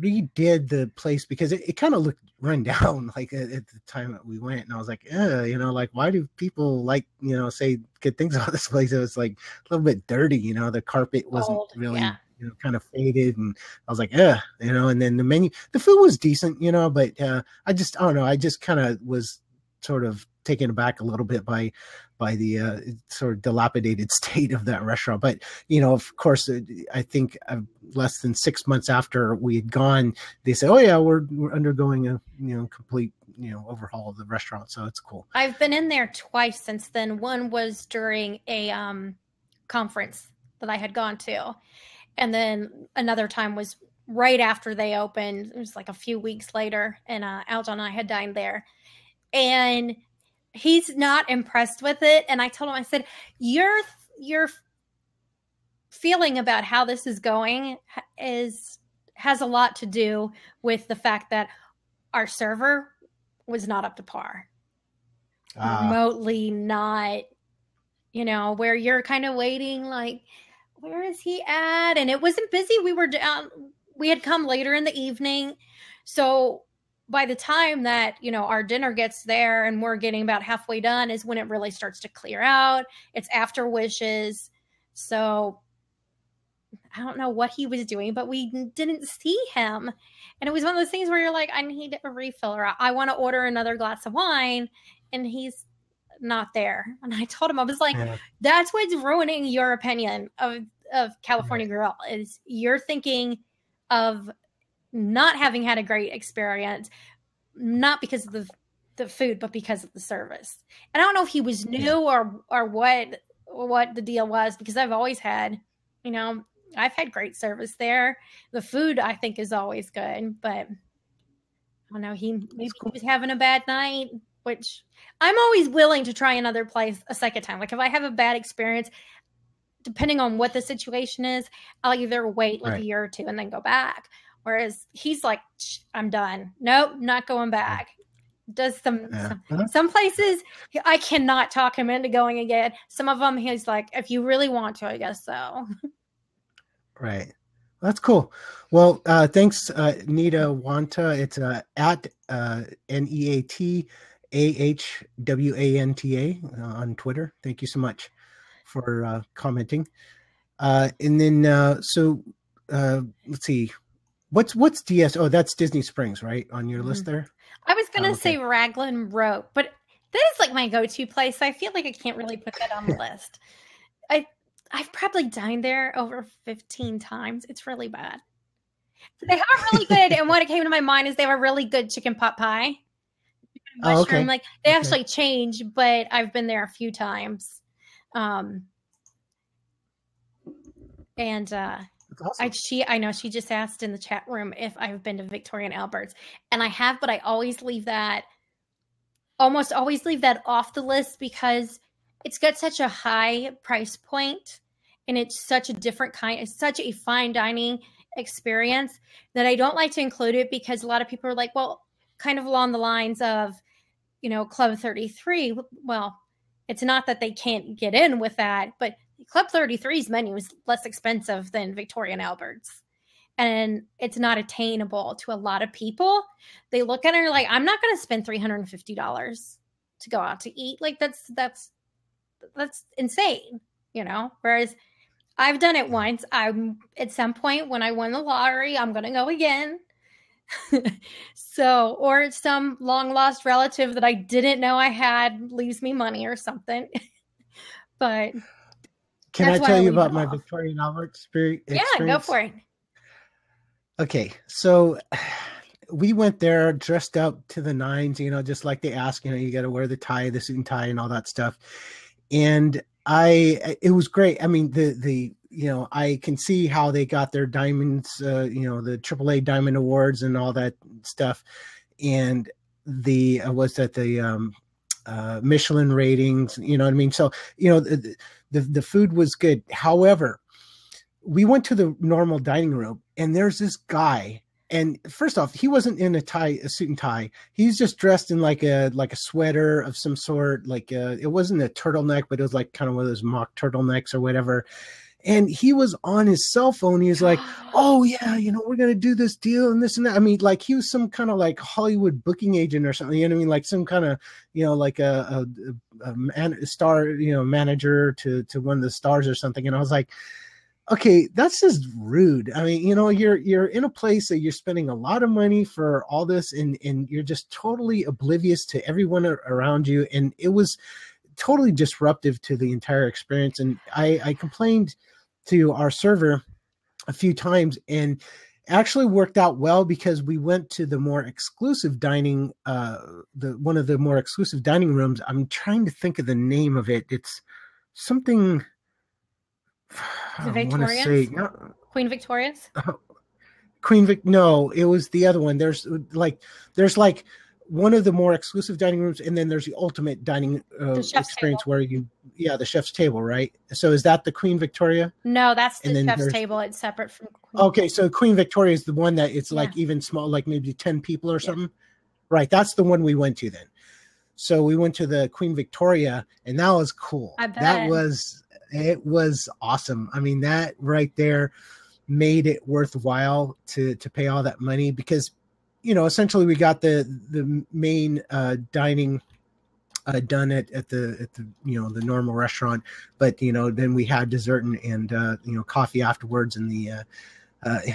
redid the place because it kind of looked run down like at the time that we went, and I was like, like why do people say good things about this place? It was like a little bit dirty, the carpet wasn't really kind of faded, and I was like, and then the food was decent, but I don't know, I just kind of was sort of taken aback a little bit by the sort of dilapidated state of that restaurant. But, of course, I think less than 6 months after we had gone, they said, oh yeah, we're undergoing a, complete, overhaul of the restaurant. So it's cool. I've been in there twice since then. One was during a conference that I had gone to. And then another time was right after they opened. It was like a few weeks later, and Aljon and I had dined there. And he's not impressed with it. And I told him, I said, your feeling about how this is going has a lot to do with the fact that our server was not up to par. Remotely not, where you're kind of waiting, like, where is he at? And it wasn't busy. We had come later in the evening. So by the time that, our dinner gets there and we're getting about halfway done is when it really starts to clear out. It's after wishes. So I don't know what he was doing, but we didn't see him. And it was one of those things where you're like, I need a refill, or I want to order another glass of wine. And he's not there. And I told him, I was like, that's what's ruining your opinion of California Grill, is you're thinking of not having had a great experience, not because of the food, but because of the service. And I don't know if he was new or what the deal was, because I've always had, I've had great service there. The food, I think, is always good, but I don't know, he was having a bad night, which I'm always willing to try another place a second time. Like if I have a bad experience, depending on what the situation is, I'll either wait like a year or two and then go back. Whereas he's like, I'm done. Nope, not going back. Does some places I cannot talk him into going again. Some of them he's like, if you really want to, I guess so. Right. That's cool. Well, thanks, Nita Wanta. It's at NEATAHWANTA on Twitter. Thank you so much for commenting. And then so let's see. What's DS? Oh, that's Disney Springs, right? On your list there? I was going to say Raglan Rope, but that is like my go-to place. I feel like I can't really put that on the list. I've probably dined there over 15 times. It's really bad. They are really good. And what came to my mind is they have a really good chicken pot pie. Mushroom. Like they actually change, but I've been there a few times. And awesome. I know she just asked in the chat room if I've been to Victoria and Albert's, and I have, but I almost always leave that off the list because it's got such a high price point and it's such a fine dining experience that I don't like to include it, because a lot of people are like, well, kind of along the lines of, Club 33. Well, it's not that they can't get in with that, but Club 33's menu is less expensive than Victoria and Albert's. And it's not attainable to a lot of people. They look at it and are like, I'm not going to spend $350 to go out to eat. Like that's insane, Whereas I've done it once. At some point when I won the lottery, I'm going to go again. Or some long lost relative that I didn't know I had leaves me money or something. But can I tell you about my Victoria and Albert experience? Yeah, go for it. Okay, so we went there dressed up to the nines, just like they ask, you got to wear the suit and tie and all that stuff. And it was great. I mean, I can see how they got their diamonds, the AAA Diamond Awards and all that stuff. And the Michelin ratings, you know what I mean? So, the food was good. However, we went to the normal dining room and there's this guy. And first off, he wasn't in a suit and tie. He's just dressed in like a sweater of some sort. Like it wasn't a turtleneck, but it was like kind of one of those mock turtlenecks or whatever. And he was on his cell phone. He was like, oh yeah, we're going to do this deal and this and that. I mean, like he was some kind of like Hollywood booking agent or something, like some kind of, like a star, manager to one of the stars or something. And I was like, okay, that's just rude. I mean, you're in a place that you're spending a lot of money for all this, and you're just totally oblivious to everyone around you, and it was totally disruptive to the entire experience. And I complained to our server a few times, and actually worked out well because we went to the more exclusive dining, one of the more exclusive dining rooms. I'm trying to think of the name of it. It's something. Queen Victoria's? No, it was the other one. There's like one of the more exclusive dining rooms, and then there's the ultimate dining experience where the chef's table, right? So is that the Queen Victoria? No, that's the chef's table. It's separate from Queen. Okay, so Queen Victoria is the one that it's like even small, like maybe 10 people or something. Right, that's the one we went to then. So we went to the Queen Victoria, and that was cool. I bet. It was awesome. I mean, that right there made it worthwhile to pay all that money because, essentially we got the main dining done at the the normal restaurant, but then we had dessert and coffee afterwards in the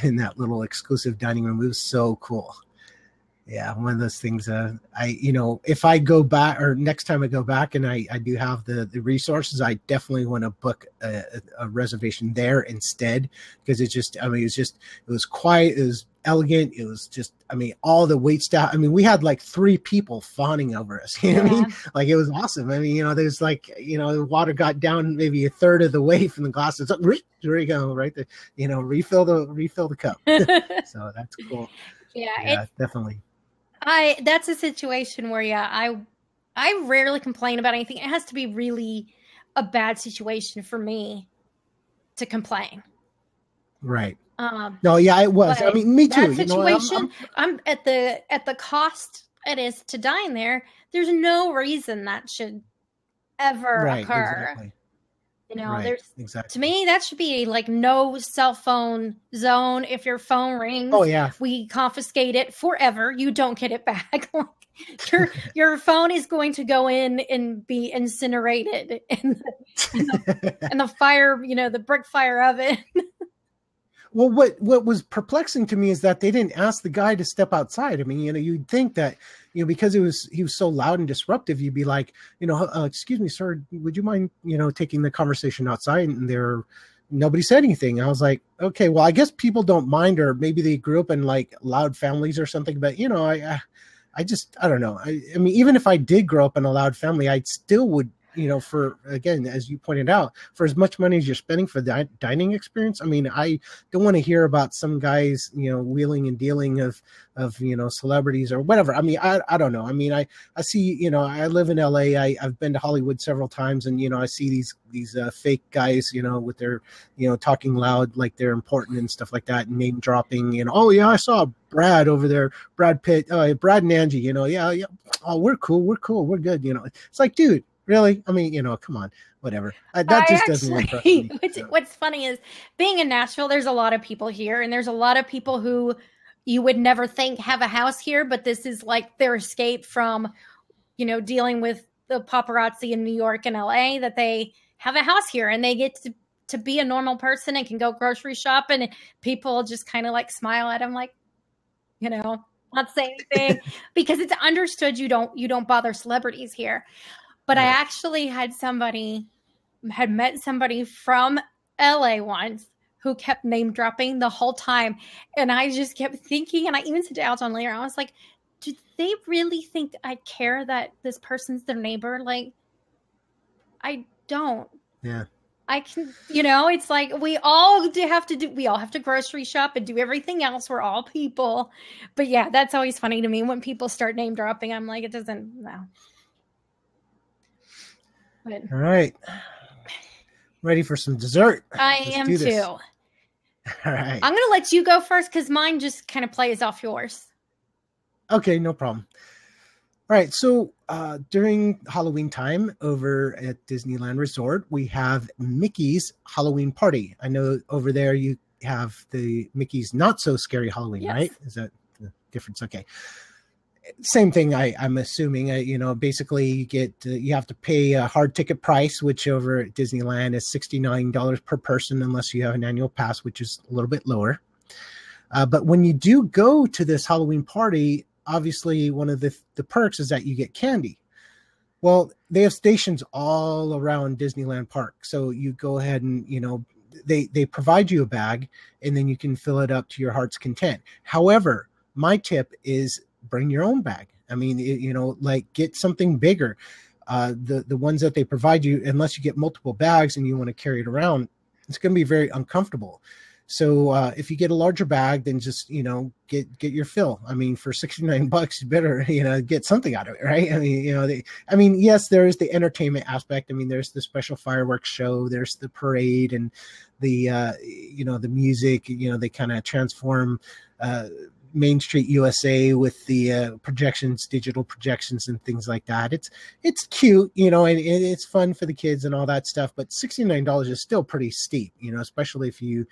in that little exclusive dining room. It was so cool. Yeah, one of those things. If I go back or next time I go back and I do have the resources, I definitely want to book a reservation there instead because it was quiet, it was elegant, it was just, all the wait staff. We had like 3 people fawning over us. You know what I mean? Like it was awesome. There's like, the water got down maybe a third of the way from the glass. It's like, there you go, right there. Refill the cup. So that's cool. Yeah, definitely. That's a situation where I rarely complain about anything. It has to be really a bad situation for me to complain. Right. No, yeah, it was. Me too. That situation, I'm at the cost it is to dine there. There's no reason that should ever occur. Exactly. To me, that should be like no cell phone zone. If your phone rings, we confiscate it forever. You don't get it back. your phone is going to go in and be incinerated in the fire, the brick fire oven. Well, what was perplexing to me is that they didn't ask the guy to step outside. You'd think that, because he was so loud and disruptive, you'd be like, excuse me, sir, would you mind, taking the conversation outside? And nobody said anything. I was like, okay, well, I guess people don't mind, or maybe they grew up in like loud families or something. But, I don't know. Even if I did grow up in a loud family, I still would, for, again, as you pointed out, for as much money as you're spending for the dining experience, I don't want to hear about some guys, wheeling and dealing of celebrities or whatever. I don't know. I see, I live in LA. I've been to Hollywood several times, and, I see these fake guys, with their, talking loud, like they're important and stuff like that, and name dropping, oh yeah, I saw Brad over there, Brad Pitt, Brad and Angie, yeah. Oh, we're cool. We're good. It's like, dude, really? Come on, whatever. That just doesn't impress me. What's funny is being in Nashville, there's a lot of people here, and there's a lot of people who you would never think have a house here, but this is like their escape from, dealing with the paparazzi in New York and LA, that they have a house here and they get to be a normal person and can go grocery shop, and people just kind of like smile at them like, not say anything because it's understood you don't bother celebrities here. But I actually had met somebody from LA once who kept name dropping the whole time. And I just kept thinking, and I even said to Alton later, I was like, do they really think I care that this person's their neighbor? Like, I don't. Yeah. I can, it's like we all have to grocery shop and do everything else. We're all people. But yeah, that's always funny to me when people start name dropping. I'm like, it doesn't, no. But, all right. Ready for some dessert? Let's am too. All right. I'm going to let you go first because mine just kind of plays off yours. Okay, no problem. All right, so during Halloween time over at Disneyland Resort, we have Mickey's Halloween party. I know over there you have the Mickey's Not So Scary Halloween, yes. Right? Is that the difference? Okay. Same thing. I'm assuming. Basically, you have to pay a hard ticket price, which over at Disneyland is $69 per person, unless you have an annual pass, which is a little bit lower. But when you do go to this Halloween party, obviously one of the perks is that you get candy. Well, they have stations all around Disneyland Park, so you go ahead and they provide you a bag, and then you can fill it up to your heart's content. However, my tip is bring your own bag. I mean, get something bigger. The ones that they provide you, unless you get multiple bags and you want to carry it around, it's going to be very uncomfortable. So if you get a larger bag, then just get your fill. I mean, for $69, you better get something out of it, right? I mean, yes, there is the entertainment aspect. I mean, there's the special fireworks show, there's the parade, and the the music. They kind of transform Main Street USA with the projections, digital projections, and things like that. It's cute, and it's fun for the kids and all that stuff. But $69 is still pretty steep, especially if you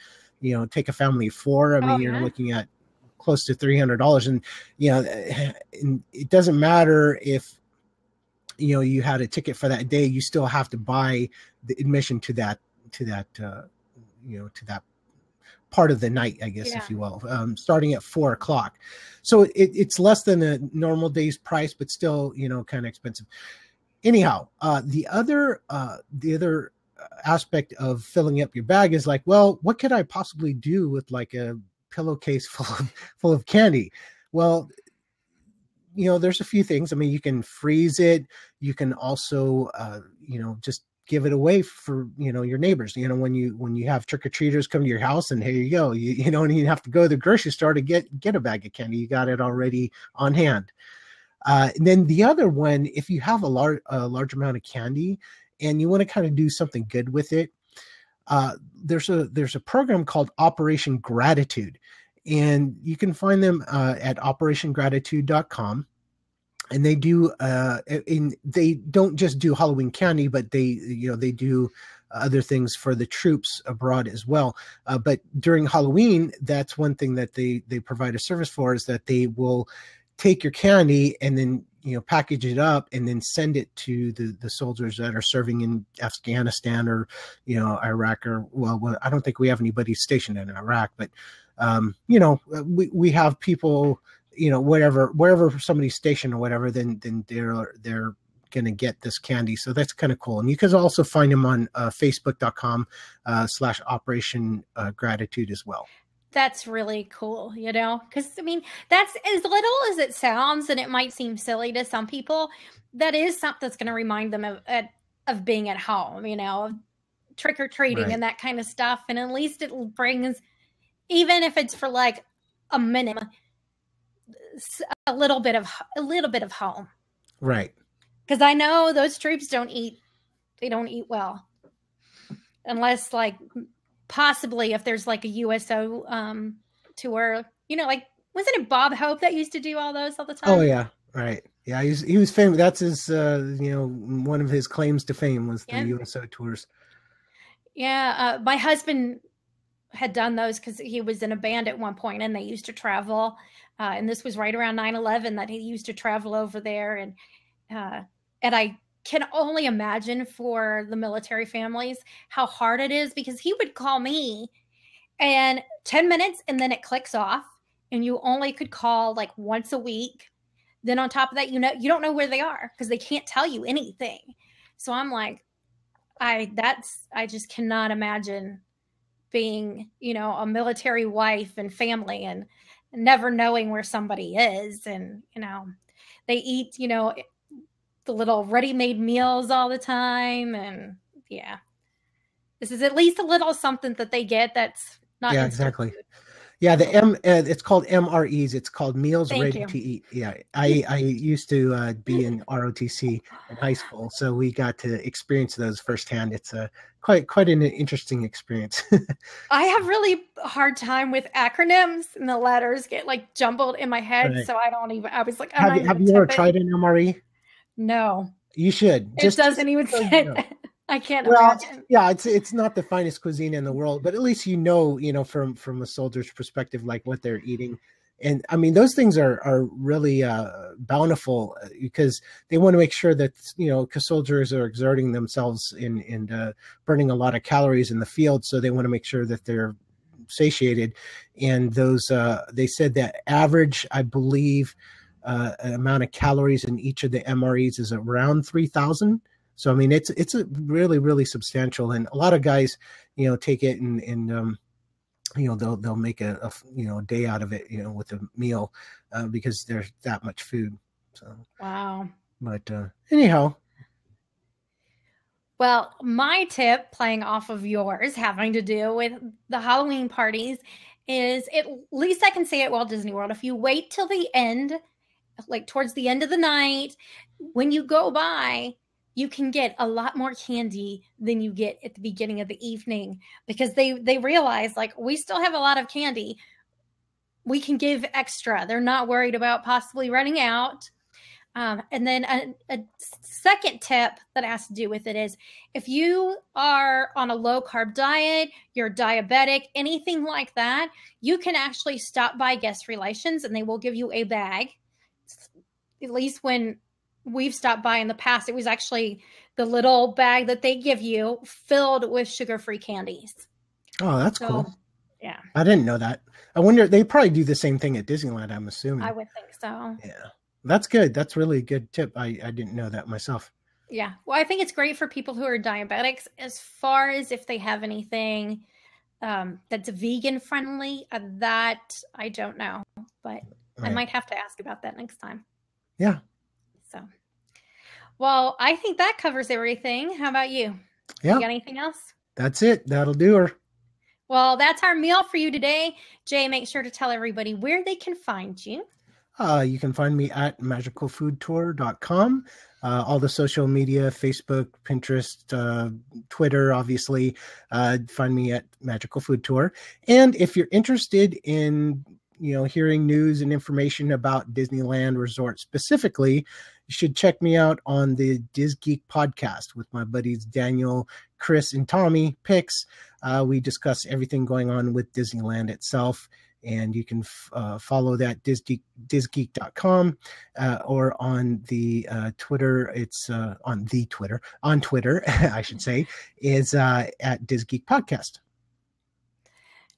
take a family of four. I mean, you're looking at close to $300, and and it doesn't matter if you had a ticket for that day. You still have to buy the admission to that part of the night, I guess, if you will, starting at 4:00. So it's less than a normal day's price, but still, kind of expensive. Anyhow, the other aspect of filling up your bag is like, well, what could I possibly do with like a pillowcase full of candy? Well, there's a few things. I mean, you can freeze it. You can also, just give it away for, your neighbors. When you have trick-or-treaters come to your house, and here you go, you don't even have to go to the grocery store to get a bag of candy. You got it already on hand. And then the other one, if you have a large amount of candy and you want to kind of do something good with it, there's a program called Operation Gratitude, and you can find them at operationgratitude.com. And they do, they don't just do Halloween candy, but they do other things for the troops abroad as well. But during Halloween, that's one thing that they provide a service for, is that they will take your candy and then package it up and then send it to the soldiers that are serving in Afghanistan or Iraq, or well, I don't think we have anybody stationed in Iraq, but we have people, wherever somebody's stationed or whatever, then they're going to get this candy. So that's kind of cool. And you can also find them on facebook.com /Operation Gratitude as well. That's really cool, because I mean, that's as little as it sounds, and it might seem silly to some people. That is something that's going to remind them of being at home, of trick-or-treating, right, and that kind of stuff. And at least it brings, even if it's for like a minute, a little bit of home, right? Because I know those troops don't eat well, unless like possibly if there's like a USO tour, like, wasn't it Bob Hope that used to do all those all the time? Oh yeah, right. Yeah, he was famous. That's his one of his claims to fame was the USO tours. Yeah, my husband had done those because he was in a band at one point, and they used to travel. And this was right around 9/11 that he used to travel over there. And I can only imagine for the military families how hard it is, because he would call me and 10 minutes and then it clicks off, and you only could call like once a week. Then on top of that, you don't know where they are because they can't tell you anything. So I'm like, I just cannot imagine being, a military wife and family and never knowing where somebody is. And, they eat, the little ready-made meals all the time. And yeah, this is at least a little something that they get that's not. Yeah, exactly. Food. Yeah, it's called MREs. It's called Meals Ready to Eat. Yeah, I used to be in ROTC in high school, so we got to experience those firsthand. It's quite an interesting experience. I have really hard time with acronyms, and the letters get like jumbled in my head, right. So I was like, have you ever tried an MRE? No. You should. It doesn't even say. I can't imagine. Yeah, it's not the finest cuisine in the world, but at least from a soldier's perspective, like what they're eating. And I mean, those things are really bountiful because they want to make sure that, because soldiers are exerting themselves and burning a lot of calories in the field. So they want to make sure that they're satiated. And those, they said that average, I believe, amount of calories in each of the MREs is around 3,000. So, I mean, it's a really, really substantial. And a lot of guys, take it and they'll make a day out of it, with a meal, because there's that much food. So, wow. But anyhow. Well, my tip, playing off of yours, having to do with the Halloween parties, is at least I can say at Walt Disney World, if you wait till the end, like towards the end of the night, when you go by, you can get a lot more candy than you get at the beginning of the evening, because they realize, like, we still have a lot of candy. We can give extra. They're not worried about possibly running out. And then a second tip that has to do with it is, if you are on a low carb diet, you're diabetic, anything like that, you can actually stop by guest relations and they will give you a bag. At least when we've stopped by in the past, it was actually the little bag that they give you filled with sugar-free candies. Oh, that's cool. Yeah. I didn't know that. I wonder, they probably do the same thing at Disneyland, I'm assuming. I would think so. Yeah. That's good. That's really a good tip. I didn't know that myself. Yeah. Well, I think it's great for people who are diabetics, as far as if they have anything that's vegan friendly. That I don't know, but right. I might have to ask about that next time. Yeah. So, well, I think that covers everything. How about you? Yeah. You got anything else? That's it. That'll do her. Well, that's our meal for you today. Jay, make sure to tell everybody where they can find you. You can find me at magicalfoodtour.com. All the social media, Facebook, Pinterest, Twitter, obviously. Find me at Magical Food Tour. And if you're interested in, hearing news and information about Disneyland Resort specifically, you should check me out on the Diz Geek podcast with my buddies Daniel, Chris, and Tommy Picks. We discuss everything going on with Disneyland itself. And you can follow that dizgeek.com or on the Twitter. It's on Twitter, I should say, is at DizGeek Podcast.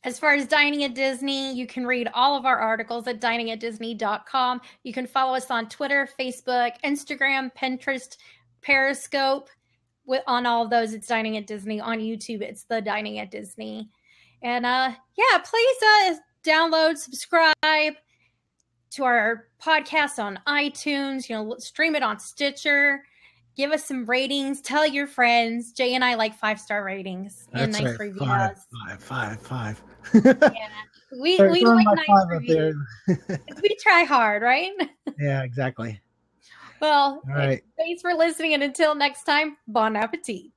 As far as Dining at Disney, you can read all of our articles at diningatdisney.com. You can follow us on Twitter, Facebook, Instagram, Pinterest, Periscope. On all of those, it's Dining at Disney. On YouTube, it's the Dining at Disney. And please download, subscribe to our podcast on iTunes, stream it on Stitcher, give us some ratings, tell your friends. Jay and I like 5-star ratings and nice reviews. Five. Yeah. We like nice reviews. We try hard, right? Yeah, exactly. Well, all right. Thanks for listening, and until next time, bon appetit.